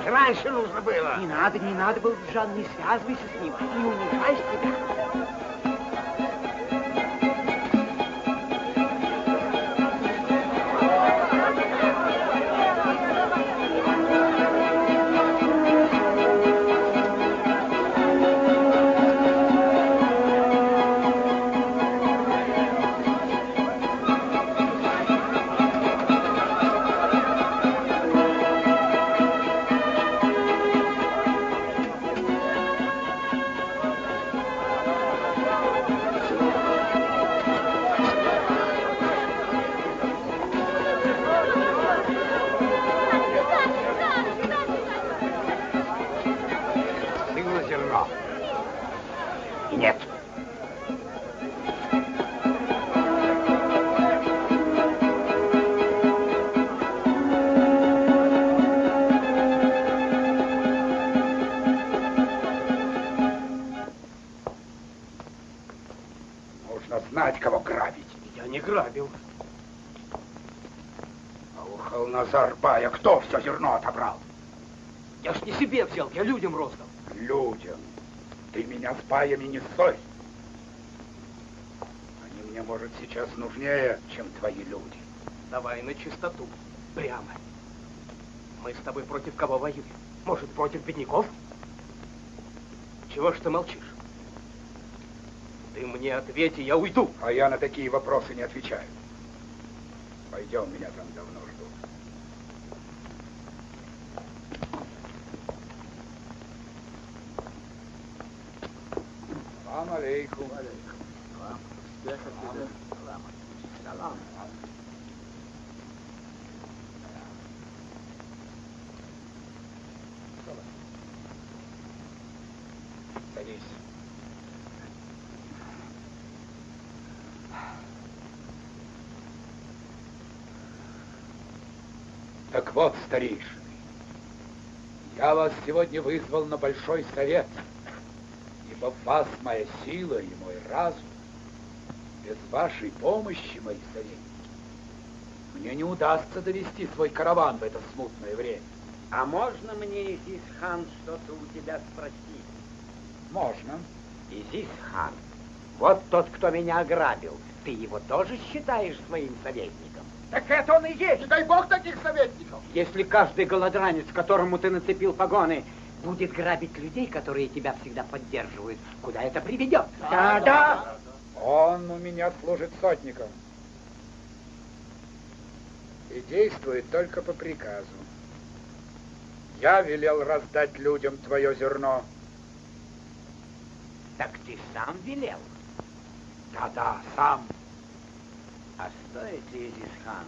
Speaker 8: Раньше нужно было.
Speaker 4: Не надо, Балджан, не связывайся с ним, не унижай себя.
Speaker 8: Нет.
Speaker 1: Нужно знать, кого грабить.
Speaker 10: Я не грабил.
Speaker 1: А у Халназар-бая кто все зерно отобрал?
Speaker 10: Я ж не себе взял, я людям роздал.
Speaker 1: Людям. Ты меня с баями не ссорь. Они мне, может, сейчас нужнее, чем твои люди.
Speaker 10: Давай на чистоту. Прямо. Мы с тобой против кого воюем? Может, против бедняков? Чего ж ты молчишь? Ты мне ответь, и я уйду.
Speaker 1: А я на такие вопросы не отвечаю. Пойдем, меня там давно ждут. Салам алейкум.
Speaker 8: Салам.
Speaker 1: Садись. Так вот, старейшины, я вас сегодня вызвал на большой совет, ибо в вас моя сила и мой разум. Без вашей помощи, мои советники, мне не удастся довести свой караван в это смутное время.
Speaker 4: А можно мне, Изис-хан, что-то у тебя спросить?
Speaker 1: Можно.
Speaker 4: Изис-хан, вот тот, кто меня ограбил, ты его тоже считаешь своим советником?
Speaker 17: Так это он и есть. Дай бог таких советников.
Speaker 4: Если каждый голодранец, которому ты нацепил погоны, будет грабить людей, которые тебя всегда поддерживают, куда это приведет?
Speaker 1: Да. Он у меня служит сотником. И действует только по приказу. Я велел раздать людям твое зерно.
Speaker 4: Так ты сам велел?
Speaker 1: Да, сам.
Speaker 4: А стоит ли, Изис-хан,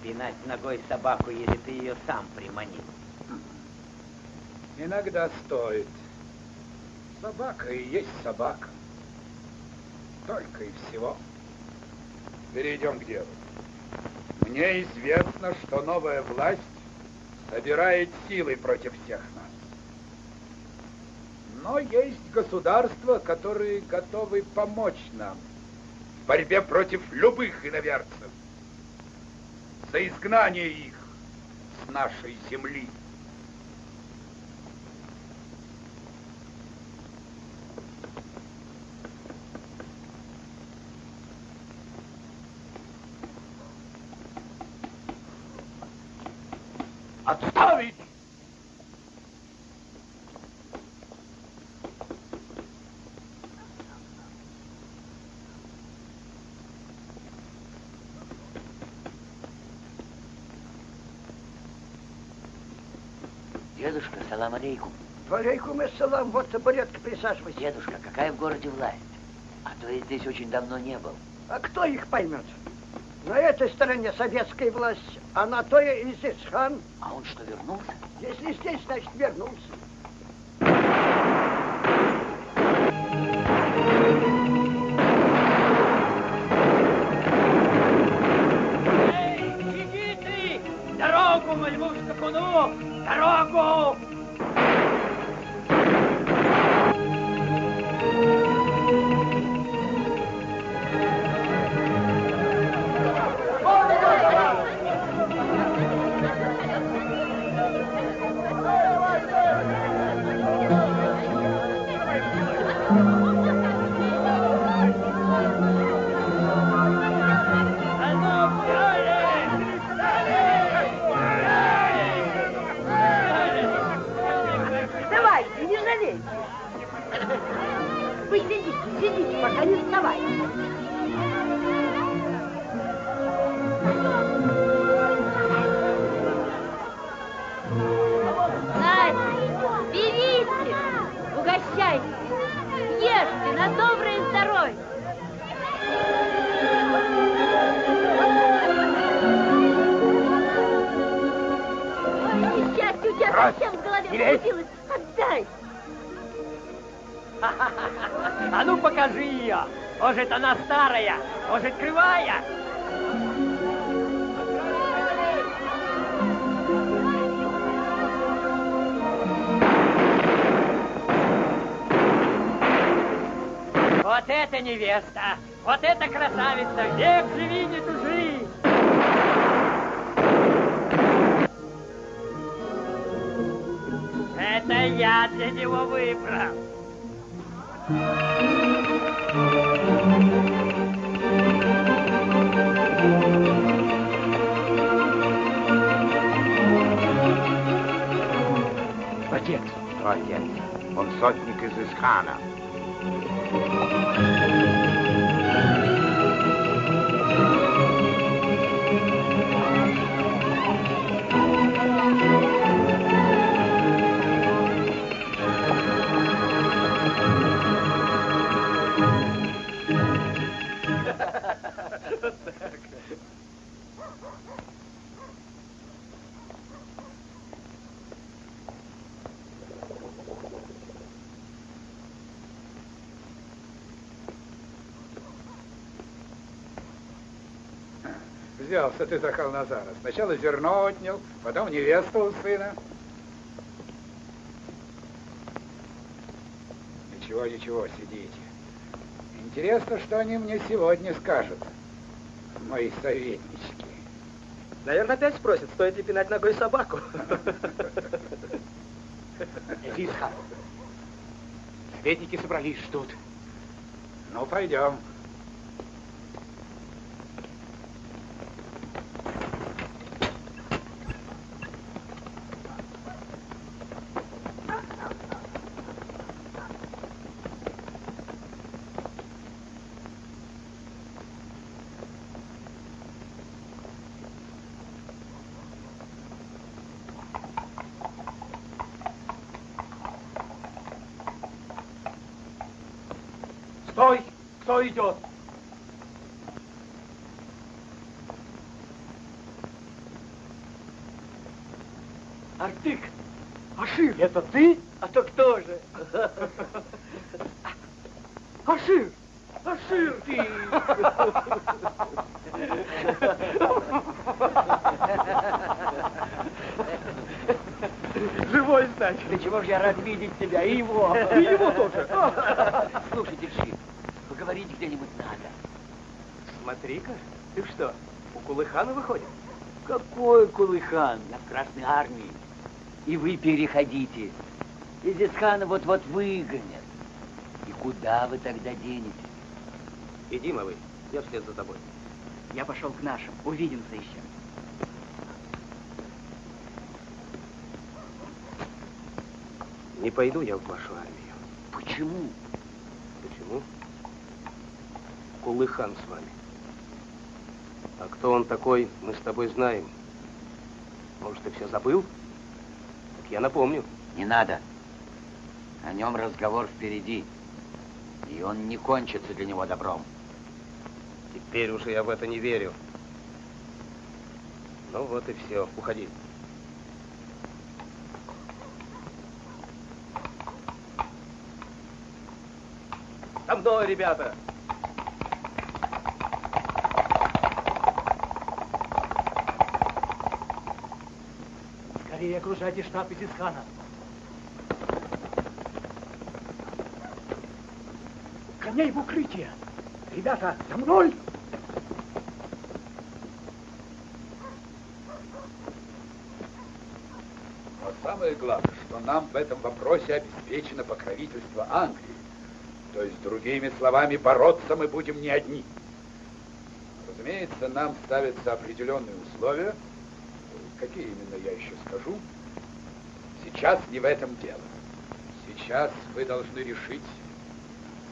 Speaker 4: пинать ногой собаку, если ты ее сам приманил?
Speaker 1: Иногда стоит. Собака и есть собака. Только и всего. Перейдем к делу. Мне известно, что новая власть собирает силы против всех нас. Но есть государства, которые готовы помочь нам в борьбе против любых иноверцев, за изгнание их с нашей земли.
Speaker 17: Отставить!
Speaker 15: Дедушка, салам алейкум.
Speaker 8: Алейкум ассалам, вот табуретка, присаживайся.
Speaker 15: Дедушка, какая в городе власть? А то я здесь очень давно не был.
Speaker 8: А кто их поймет? На этой стороне советская власть, а на той Изис-хан.
Speaker 15: А он что, вернулся?
Speaker 8: Если здесь, значит, вернулся.
Speaker 18: Эй, джигиты! Дорогу моему скакуну! Дорогу!
Speaker 7: Вставайте, не жалейте. Вы сидите, пока не вставайте.
Speaker 3: Настя, берите, угощайтесь, ешьте на доброе здоровье. Ой, несчастье, у тебя совсем в голове крутилось. Отдай.
Speaker 18: А ну покажи ее. Может, она старая, может, кривая. Вот это невеста, вот это красавица, век живи, не тужи. Это я для него выбрал.
Speaker 11: Отец. Что отец? Он сотник из Исхана.
Speaker 1: взялся ты за Халназара? Сначала зерно отнял, потом невесту у сына. Ничего, ничего, сидите. Интересно, что они мне сегодня скажут, мои советнички.
Speaker 12: Наверное, опять спросят, стоит ли пинать ногой собаку.
Speaker 10: Висхан, советники собрались, ждут.
Speaker 1: Ну, пойдем.
Speaker 10: Стой! Кто идет? Артык! Ашир! Это ты? А то кто же? Ашир! Ашир! Ты! Живой, значит.
Speaker 4: Да чего же я рад видеть тебя, и его.
Speaker 10: И его тоже.
Speaker 4: Слушайте, Джим, поговорить где-нибудь надо.
Speaker 12: Смотри-ка, ты что, у Кулыхана выходит?
Speaker 4: Какой Кулыхан? Я в Красной армии. И вы переходите. Изисхана вот-вот выгонят. И куда вы тогда денетесь?
Speaker 12: Иди, малый, я вслед за тобой.
Speaker 4: Я пошел к нашим. Увидимся еще.
Speaker 12: Не пойду я в вашу армию.
Speaker 4: Почему?
Speaker 12: Почему? Кулыхан с вами. А кто он такой, мы с тобой знаем. Может, ты все забыл? Так я напомню.
Speaker 15: Не надо. О нем разговор впереди. И он не кончится для него добром.
Speaker 12: Теперь уже я в это не верю. Ну вот и все. Уходи. За мной, ребята!
Speaker 10: Скорее окружайте штаб Изисхана. Коней в укрытие! Ребята, за мной!
Speaker 1: Но самое главное, что нам в этом вопросе обеспечено покровительство Англии. То есть, другими словами, бороться мы будем не одни. Разумеется, нам ставятся определенные условия. Какие именно, я еще скажу. Сейчас не в этом дело. Сейчас вы должны решить,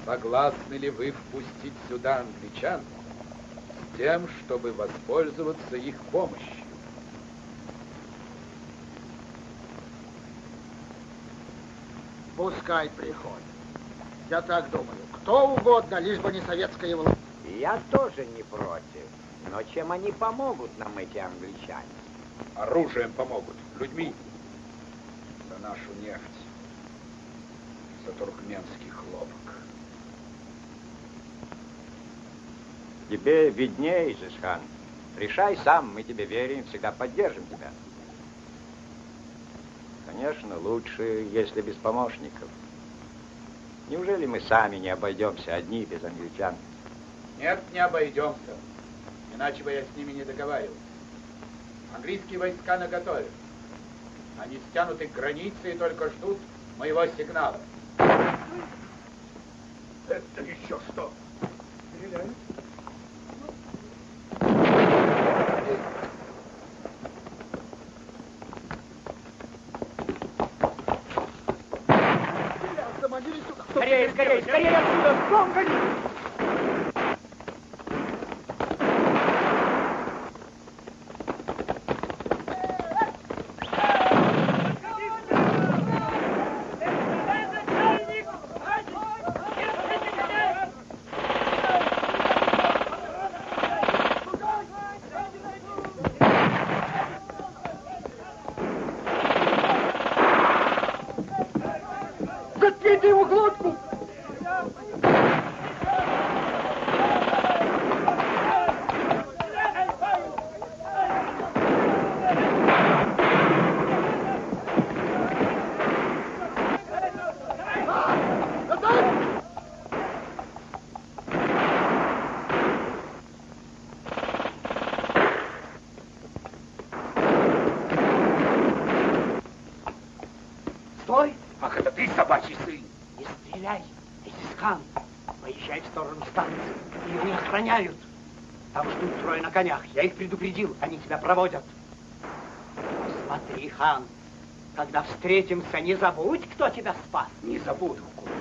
Speaker 1: согласны ли вы впустить сюда англичан с тем, чтобы воспользоваться их помощью.
Speaker 17: Пускай приходят. Я так думаю. Кто угодно, лишь бы не советская власть.
Speaker 5: Я тоже не против. Но чем они помогут нам, эти англичане?
Speaker 1: Оружием помогут, людьми. За нашу нефть, за туркменский хлопок.
Speaker 5: Тебе виднее, Изисхан. Решай сам, мы тебе верим, всегда поддержим тебя. Конечно, лучше, если без помощников. Неужели мы сами не обойдемся одни без англичан?
Speaker 1: Нет, не обойдемся. Иначе бы я с ними не договаривался. Английские войска наготове. Они стянуты к границе и только ждут моего сигнала.
Speaker 17: Это еще что?
Speaker 1: Стреляют.
Speaker 10: Скорее, скорее, скорее отсюда! Вон, гони! Заткните его глотку! собачий сын. Не стреляй, Изисхан. Поезжай в сторону станции. Ее не охраняют. Там ждут трое на конях. Я их предупредил, они тебя проводят. Смотри, хан, когда встретимся, не забудь, кто тебя спас. Не забуду, Кумар.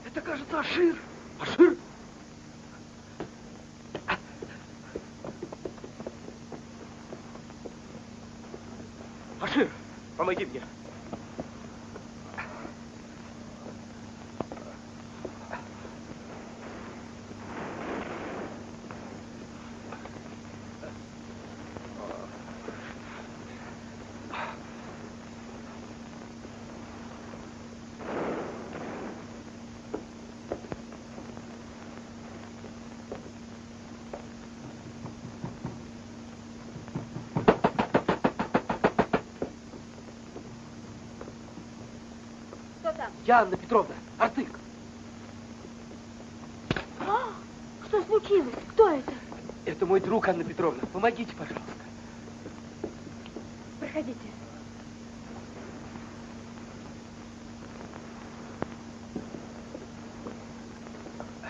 Speaker 11: Это, кажется, Ашир. Ашир? Ашир, помоги мне. Я, Анна Петровна, Артык.
Speaker 3: А, что случилось? Кто это?
Speaker 11: Это мой друг, Анна Петровна. Помогите, пожалуйста.
Speaker 3: Проходите.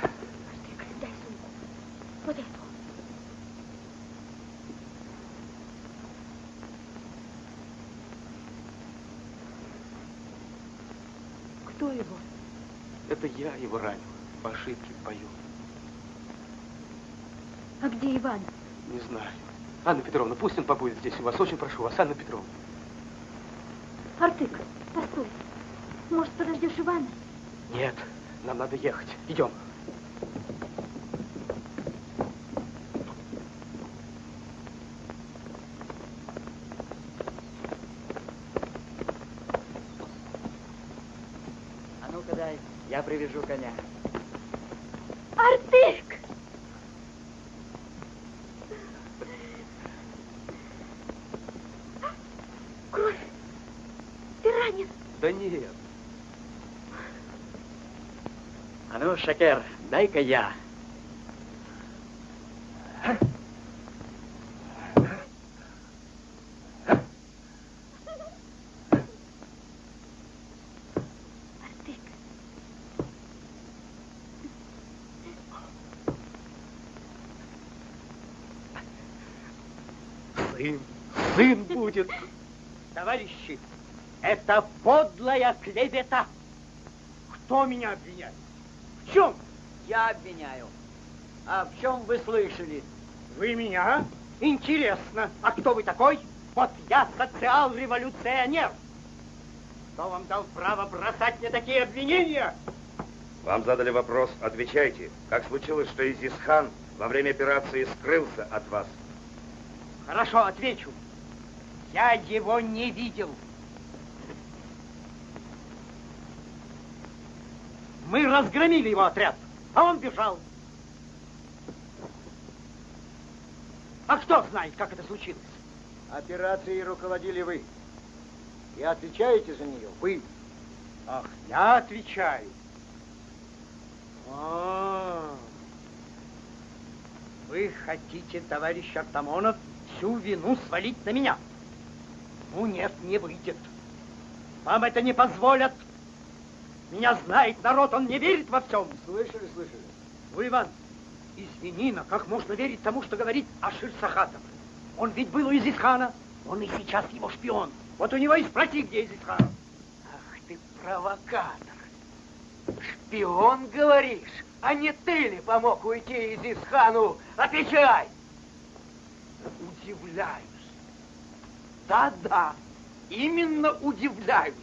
Speaker 3: Артык, дай сумку. Вот эту. Кто его?
Speaker 11: Это я его ранил. По ошибке в бою.
Speaker 3: А где Иван?
Speaker 11: Не знаю. Анна Петровна, пусть он побудет здесь у вас. Очень прошу вас, Анна Петровна.
Speaker 3: Артык, постой. Может, подождешь Ивана?
Speaker 11: Нет, нам надо ехать. Идем.
Speaker 4: А ну-ка дай, я привяжу коня.
Speaker 3: Артык! Кровь! Ты ранен?
Speaker 11: Да нет.
Speaker 4: А ну, Шакер, дай-ка я.
Speaker 10: Сын будет. Товарищи, это подлая клевета. Кто меня обвиняет? В чем?
Speaker 4: Я обвиняю. А в чем вы слышали?
Speaker 10: Вы меня? Интересно. А кто вы такой? Вот я социал-революционер. Кто вам дал право бросать мне такие обвинения?
Speaker 16: Вам задали вопрос, отвечайте. Как случилось, что Изисхан во время операции скрылся от вас?
Speaker 10: Хорошо, отвечу. Я его не видел. Мы разгромили его отряд, а он бежал. А кто знает, как это случилось?
Speaker 6: Операцией руководили вы. И отвечаете за нее вы.
Speaker 10: Ах, я отвечаю. Вы хотите, товарищ Артамонов, всю вину свалить на меня? Ну нет, не выйдет. Вам это не позволят. Меня знает народ, он не верит во всем.
Speaker 6: Слышали, слышали.
Speaker 10: Вы, Иван, извини, но как можно верить тому, что говорит Ашир Сахатов? Он ведь был у Изисхана, он и сейчас его шпион. Вот у него и спроси, где Изисхан.
Speaker 11: Ах ты провокатор. Шпион, говоришь? А не ты ли помог уйти Изисхану? Отвечай! Удивляюсь. Да-да, именно удивляюсь.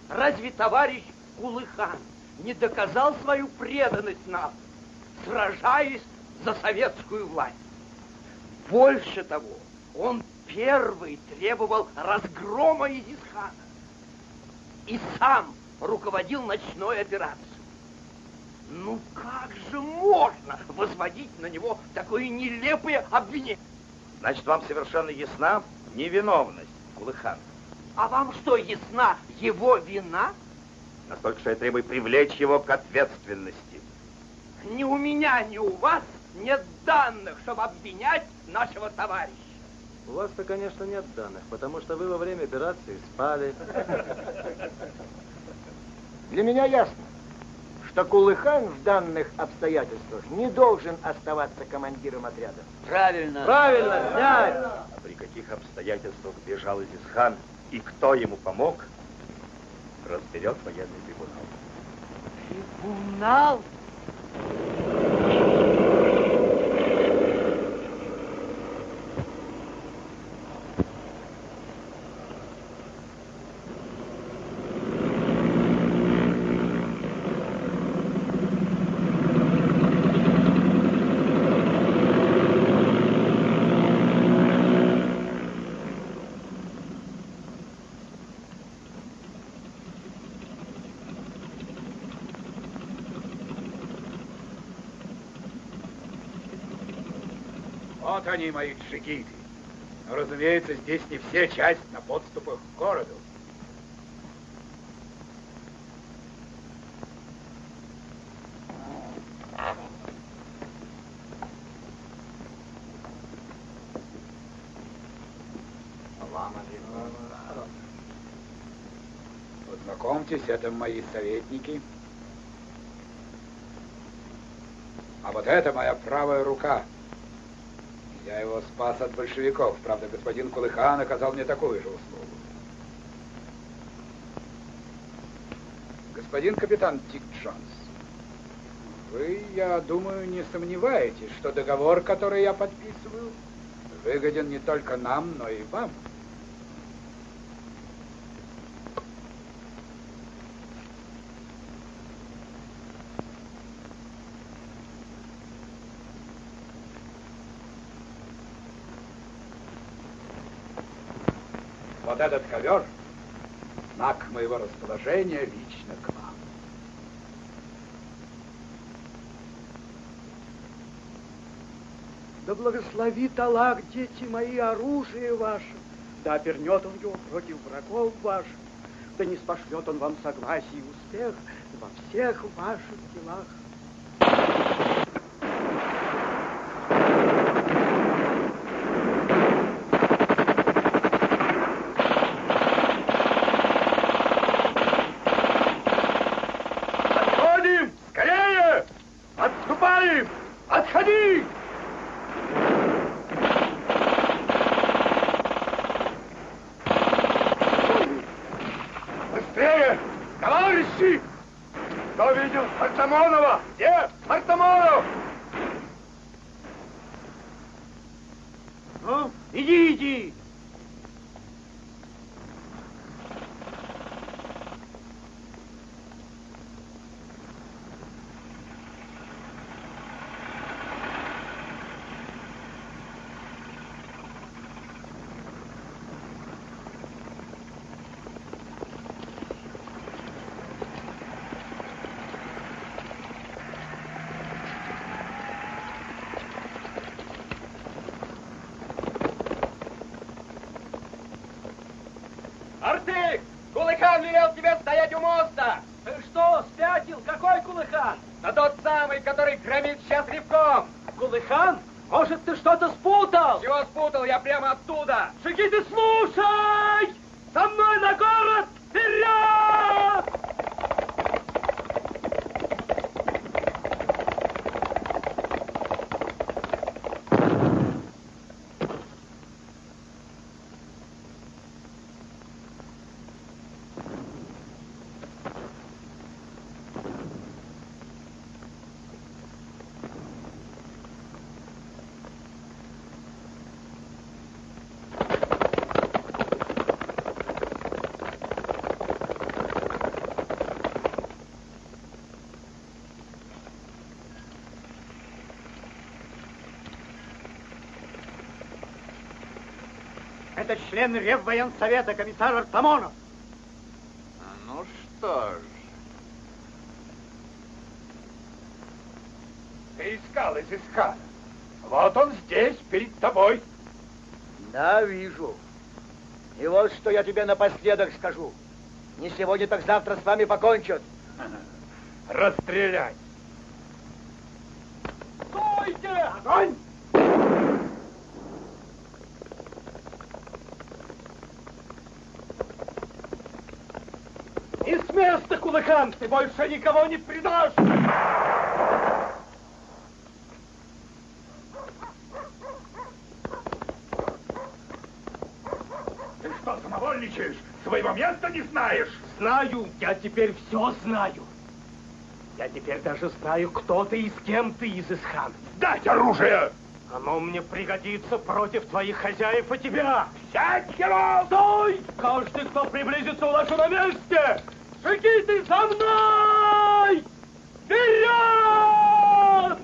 Speaker 11: Разве товарищ
Speaker 10: Кулыхан не доказал свою преданность нам, сражаясь за советскую власть. Больше того, он первый требовал разгрома Изисхана и сам руководил ночной операцией. Ну как же можно возводить на него такое нелепое обвинение?
Speaker 16: Значит, вам совершенно ясна невиновность Кулыхана?
Speaker 10: А вам что, ясна его вина?
Speaker 16: Настолько, что я требую привлечь его к ответственности.
Speaker 10: Ни у меня, ни у вас нет данных, чтобы обвинять нашего товарища.
Speaker 12: У вас-то, конечно, нет данных, потому что вы во время операции спали.
Speaker 6: Для меня ясно, что Кулыхан в данных обстоятельствах не должен оставаться командиром отряда.
Speaker 4: Правильно.
Speaker 12: Правильно, снять!
Speaker 16: А при каких обстоятельствах бежал Изисхан и кто ему помог, разберет военный трибунал.
Speaker 10: Трибунал?
Speaker 1: Вот они, мои джигиты. Но, разумеется, здесь не все, часть на подступах к городу. Познакомьтесь, это мои советники. А вот это моя правая рука. Я его спас от большевиков. Правда, господин Кулыхан оказал мне такую же услугу. Господин капитан Дик Джонс, вы, я думаю, не сомневаетесь, что договор, который я подписываю, выгоден не только нам, но и вам. Вот этот ковер — знак моего расположения лично к вам.
Speaker 10: Да благословит Аллах, дети мои, оружие ваше. Да обернет он его против врагов ваших. Да не спошлет он вам согласие и успех во всех ваших делах.
Speaker 17: Отходим! Скорее! Отступаем! Отходи! Быстрее! Товарищи! Кто видел Артамонова? Где Артамонов?
Speaker 10: Ну, иди, иди!
Speaker 11: Артык! Кулыхан велел тебе стоять у моста!
Speaker 2: Ты что, спятил? Какой Кулыхан?
Speaker 11: Да тот самый, который громит сейчас ревком!
Speaker 2: Кулыхан? Может, ты что-то спутал?
Speaker 11: Чего спутал? Я прямо оттуда!
Speaker 2: Джигиты, слушай! Со мной на город! Вперед!
Speaker 10: Это член Реввоенсовета, комиссар Артамонов.
Speaker 1: Ну что ж. Ты искал изыскана. Вот он здесь, перед тобой.
Speaker 6: Да, вижу. И вот что я тебе напоследок скажу. Не сегодня, так завтра с вами покончат.
Speaker 1: Расстрелять.
Speaker 10: Стойте!
Speaker 1: Огонь!
Speaker 10: И с места, Кулыхан, ты больше никого не предашь!
Speaker 1: Ты что, самовольничаешь? Своего места не знаешь?
Speaker 10: Знаю, я теперь все знаю. Я теперь даже знаю, кто ты и с кем ты, Изысхан.
Speaker 1: Сдать оружие!
Speaker 10: Оно мне пригодится против твоих хозяев и тебя.
Speaker 1: Сядь, Херол!
Speaker 10: Стой! Каждый, кто приблизится, улажу на месте! Шагиты за мной! Вперед!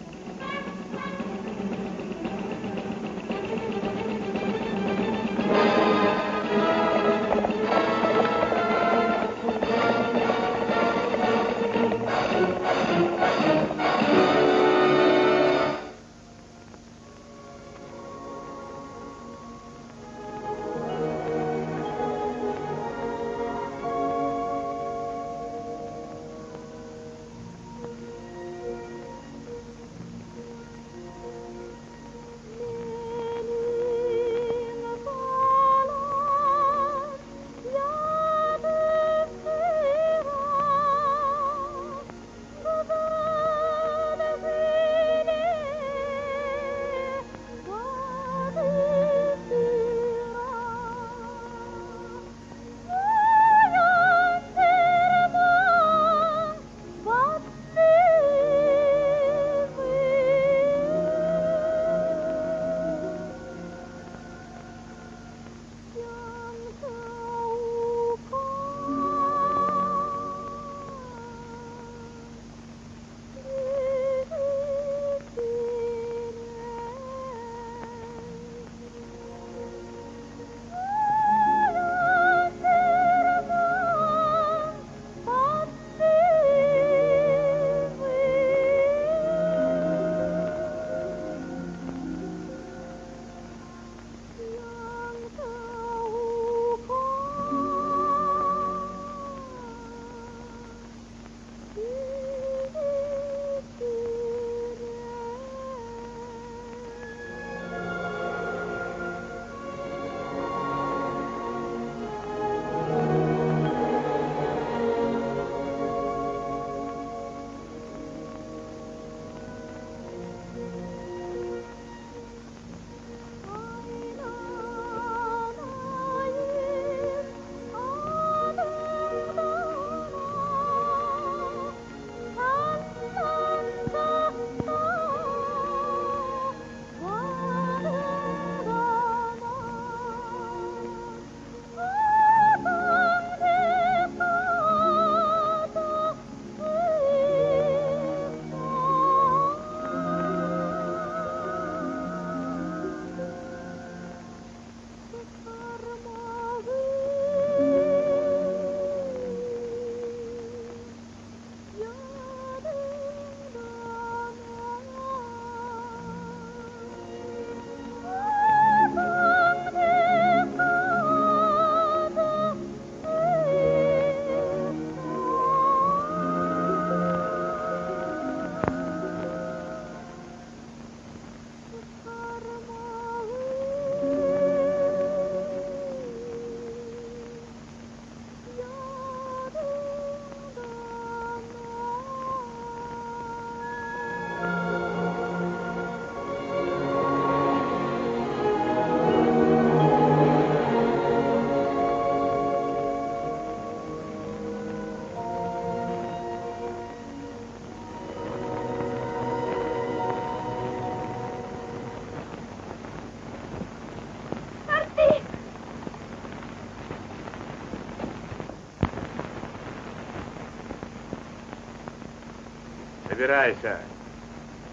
Speaker 11: Собирайся.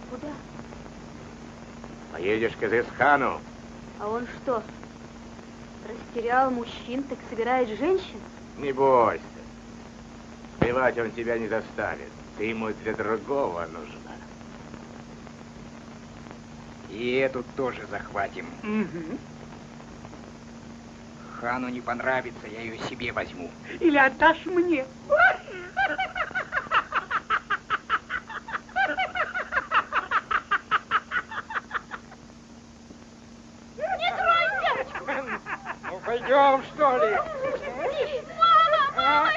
Speaker 9: Куда?
Speaker 11: Поедешь к Изысхану.
Speaker 9: А он что,
Speaker 19: Растерял мужчин, так собираешь женщин?
Speaker 11: Не бойся. Убивать он тебя не заставит. Ты ему для другого нужна. И эту тоже захватим.
Speaker 10: Угу.
Speaker 11: Хану не понравится, я ее себе возьму.
Speaker 10: Или отдашь мне.
Speaker 3: Не трой девочку!
Speaker 11: Ну, пойдем, что ли?
Speaker 3: Мама,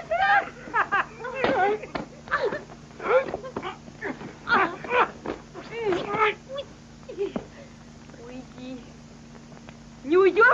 Speaker 3: уйди. Не уйдешь?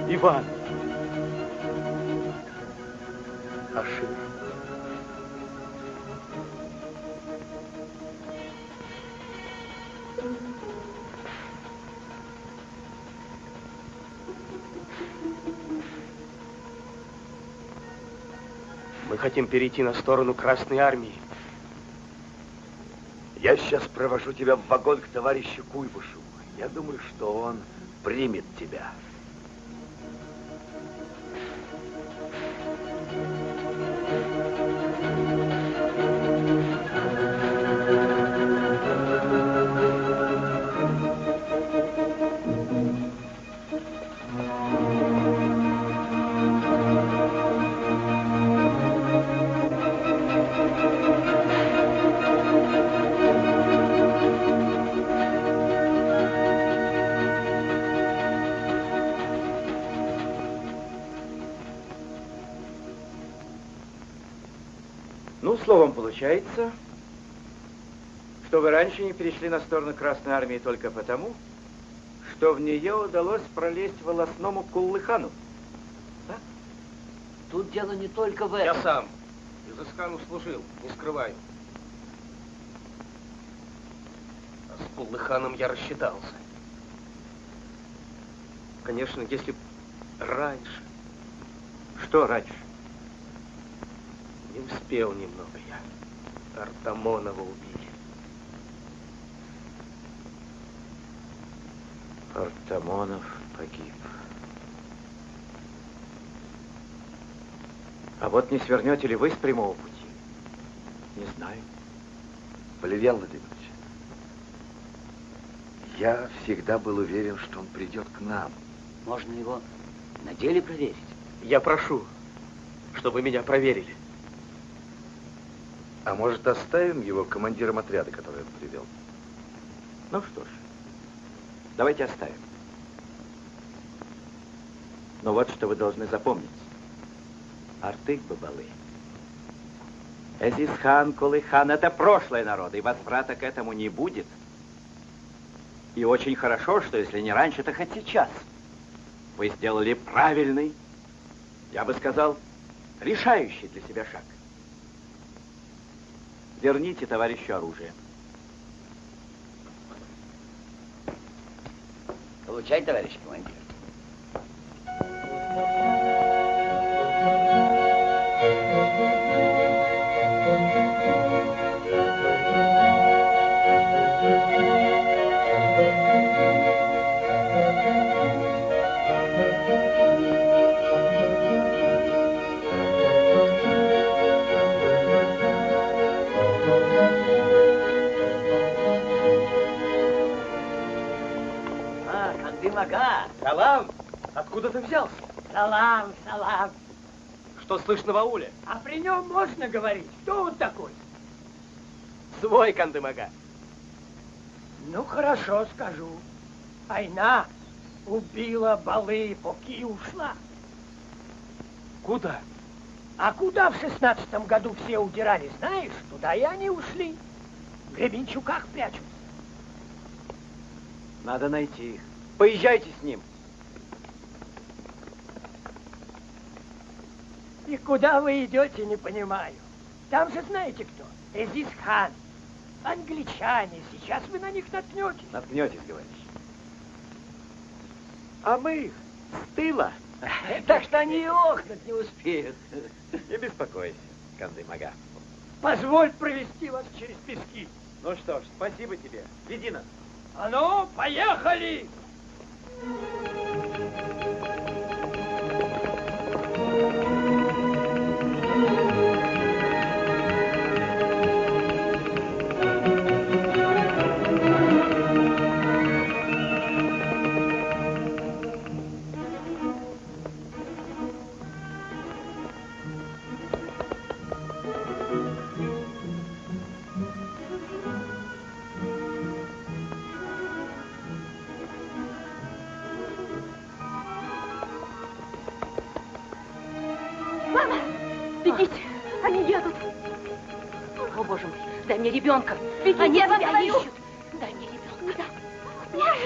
Speaker 10: Иван.
Speaker 14: Ошибся.
Speaker 12: Мы хотим перейти на сторону Красной Армии.
Speaker 14: Я сейчас провожу тебя в вагон к товарищу Куйбышеву. Я думаю, что он примет тебя.
Speaker 20: Ну, словом, получается, что вы раньше не перешли на сторону Красной Армии только потому, что в нее удалось пролезть волосному Куллыхану.
Speaker 4: Да? Тут дело не только в этом.
Speaker 12: Я сам Изыскану служил, не скрываю. А с Куллыханом я рассчитался. Конечно, если б раньше.
Speaker 20: Что раньше?
Speaker 12: Не успел немного я. Артамонова убили.
Speaker 20: Артамонов погиб. А вот не свернете ли вы с прямого пути? Не знаю.
Speaker 14: Валерьян Владимирович, я всегда был уверен, что он придет к нам.
Speaker 4: Можно его на деле проверить?
Speaker 12: Я прошу, чтобы меня проверили.
Speaker 14: А может, оставим его командиром отряда, который он привел?
Speaker 20: Ну что ж, давайте оставим. Но вот что вы должны запомнить. Артык Бабалы. Эзисхан, Кулыхан — это прошлое народа, и возврата к этому не будет. И очень хорошо, что если не раньше, то хоть сейчас. Вы сделали правильный, я бы сказал, решающий для себя шаг. Верните товарищу оружие.
Speaker 4: Получай, товарищ командир.
Speaker 20: Салам! Откуда ты взялся?
Speaker 8: Салам, салам.
Speaker 20: Что слышно в ауле?
Speaker 8: А при нем можно говорить? Кто он такой?
Speaker 20: Свой Кандымага.
Speaker 8: Ну, хорошо, скажу. Айна убила Балы, поки и ушла.
Speaker 20: Куда?
Speaker 8: А куда в 16-м году все удирали, знаешь? Туда и они ушли. В Гребенчуках прячутся.
Speaker 20: Надо найти их. Поезжайте с ним.
Speaker 8: И куда вы идете, не понимаю. Там же знаете кто? Эзисхан. Англичане. Сейчас вы на них наткнетесь.
Speaker 20: Наткнетесь, говоришь.
Speaker 8: А мы их с тыла.
Speaker 20: Так что они и охнуть не успеют. Не беспокойся, Кандымага.
Speaker 8: Позволь провести вас через пески.
Speaker 20: Ну что ж, спасибо тебе. Веди нас.
Speaker 8: А ну, поехали!
Speaker 3: Мама, бегите, они едут. О, боже мой, дай мне ребенка.
Speaker 19: Бегите,
Speaker 3: Они
Speaker 19: я вам
Speaker 3: тебя
Speaker 19: говорю.
Speaker 3: ищут. Дай мне ребенка.
Speaker 19: Нет!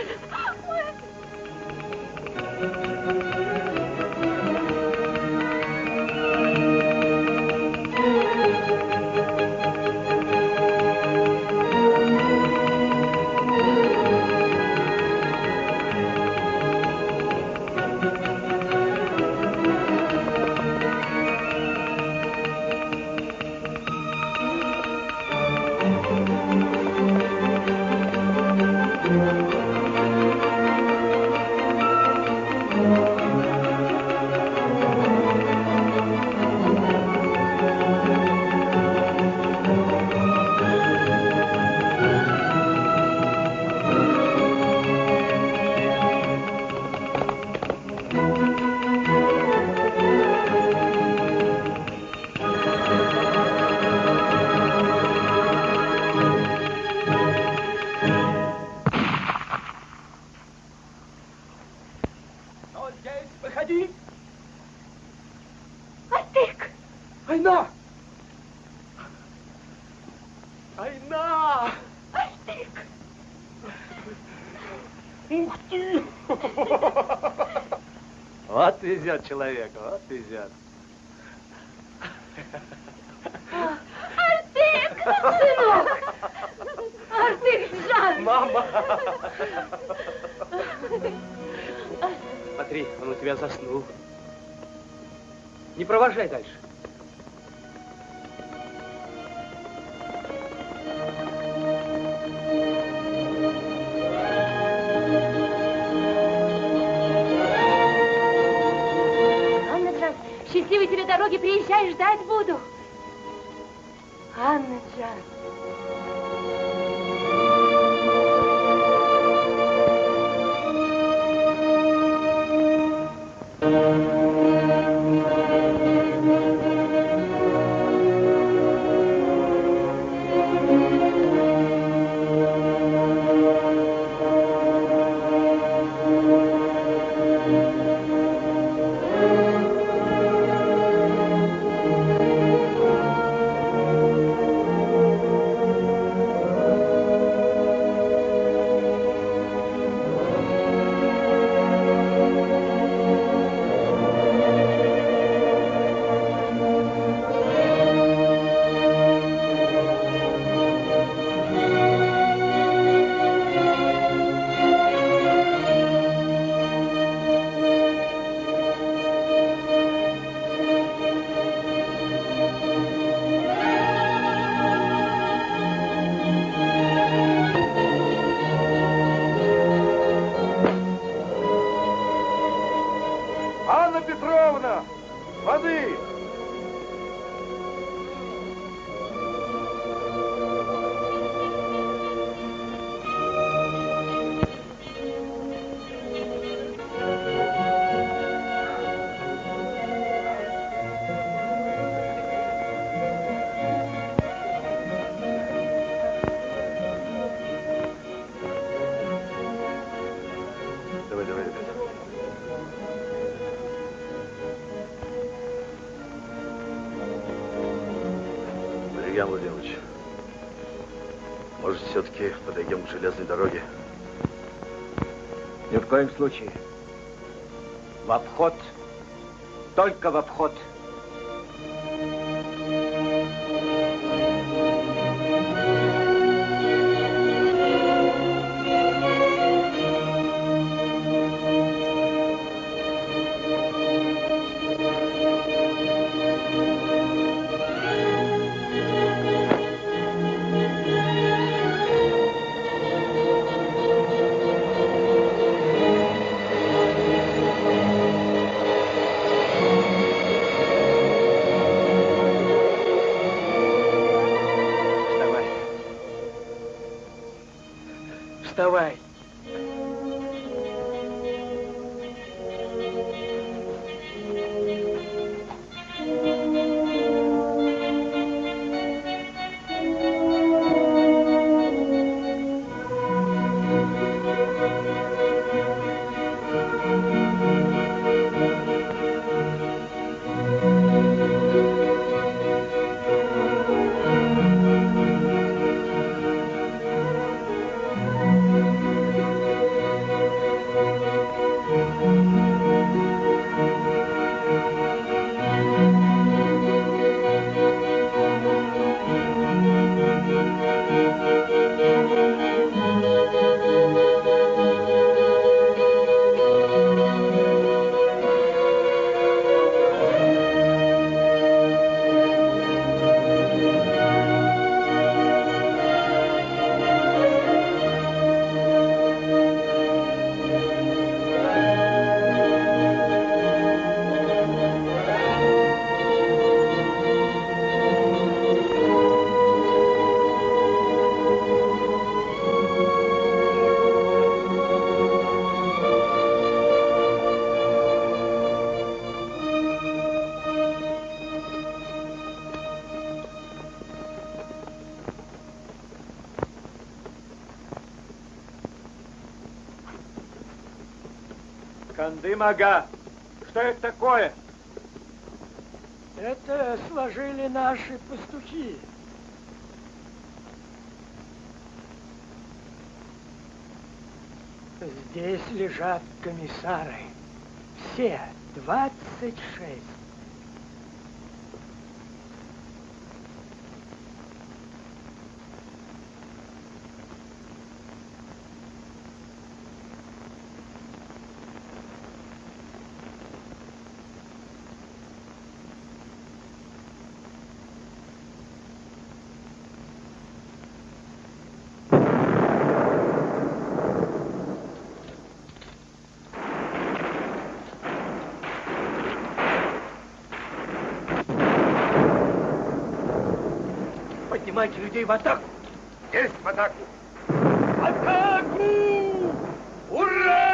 Speaker 8: Выходи!
Speaker 3: Артык!
Speaker 8: Айна! Айна!
Speaker 3: Артык!
Speaker 8: Ух ты!
Speaker 20: Вот везет человеку, вот везет.
Speaker 3: Артык! Сынок! Артык, Жан!
Speaker 20: Мама! Смотри, он у тебя заснул. Не провожай дальше.
Speaker 3: Анна Джан, счастливой тебе дороги, приезжай, ждать буду. Анна Джан.
Speaker 21: Владимир Владимирович, может, все-таки подойдем к железной дороге?
Speaker 20: Ни в коем случае. В обход. Только в обход.
Speaker 8: Вставай.
Speaker 20: Кандым-ага, что это такое?
Speaker 8: Это сложили наши пастухи. Здесь лежат комиссары. Все 26.
Speaker 17: Поднимайте людей в атаку!
Speaker 11: Есть в атаку!
Speaker 17: Атаку! Ура!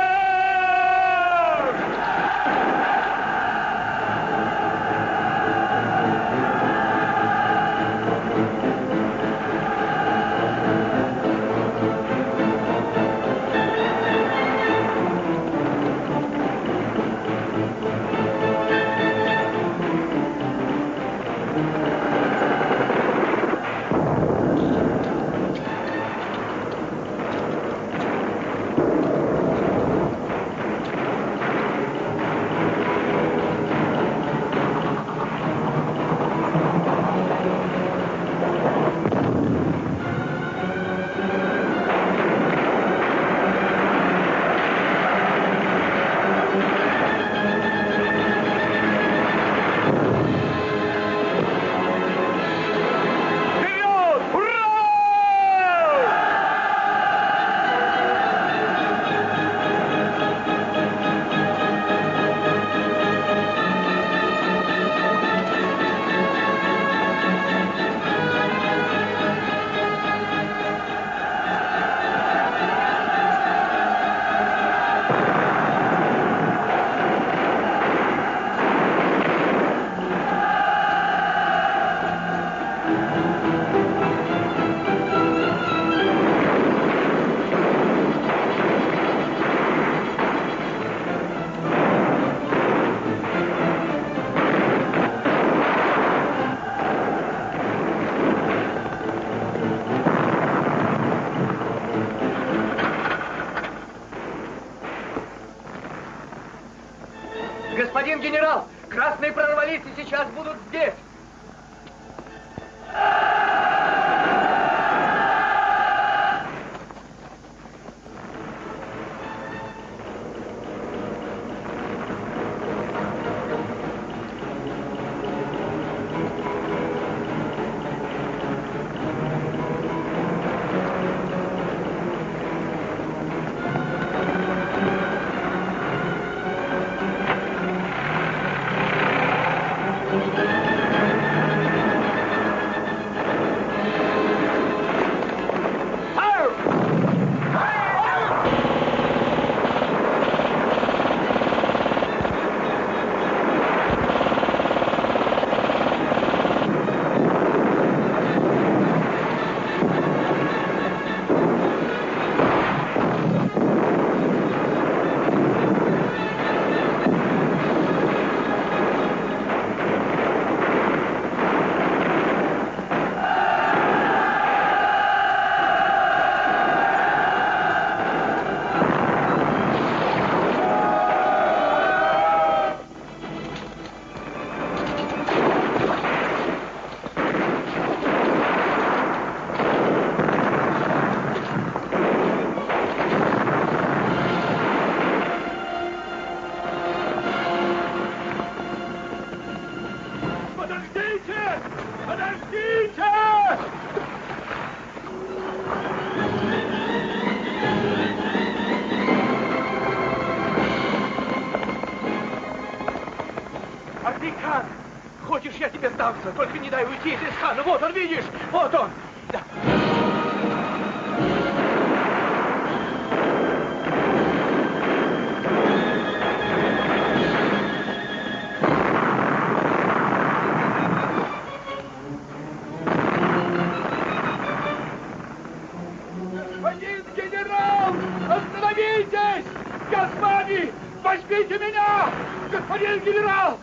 Speaker 10: Дети сейчас будут здесь. Хочешь, я тебе сдамся, только не дай уйти из хана. Вот он, видишь? Вот он. Да.
Speaker 17: Господин генерал, остановитесь! Господи, возьмите меня! Господин генерал!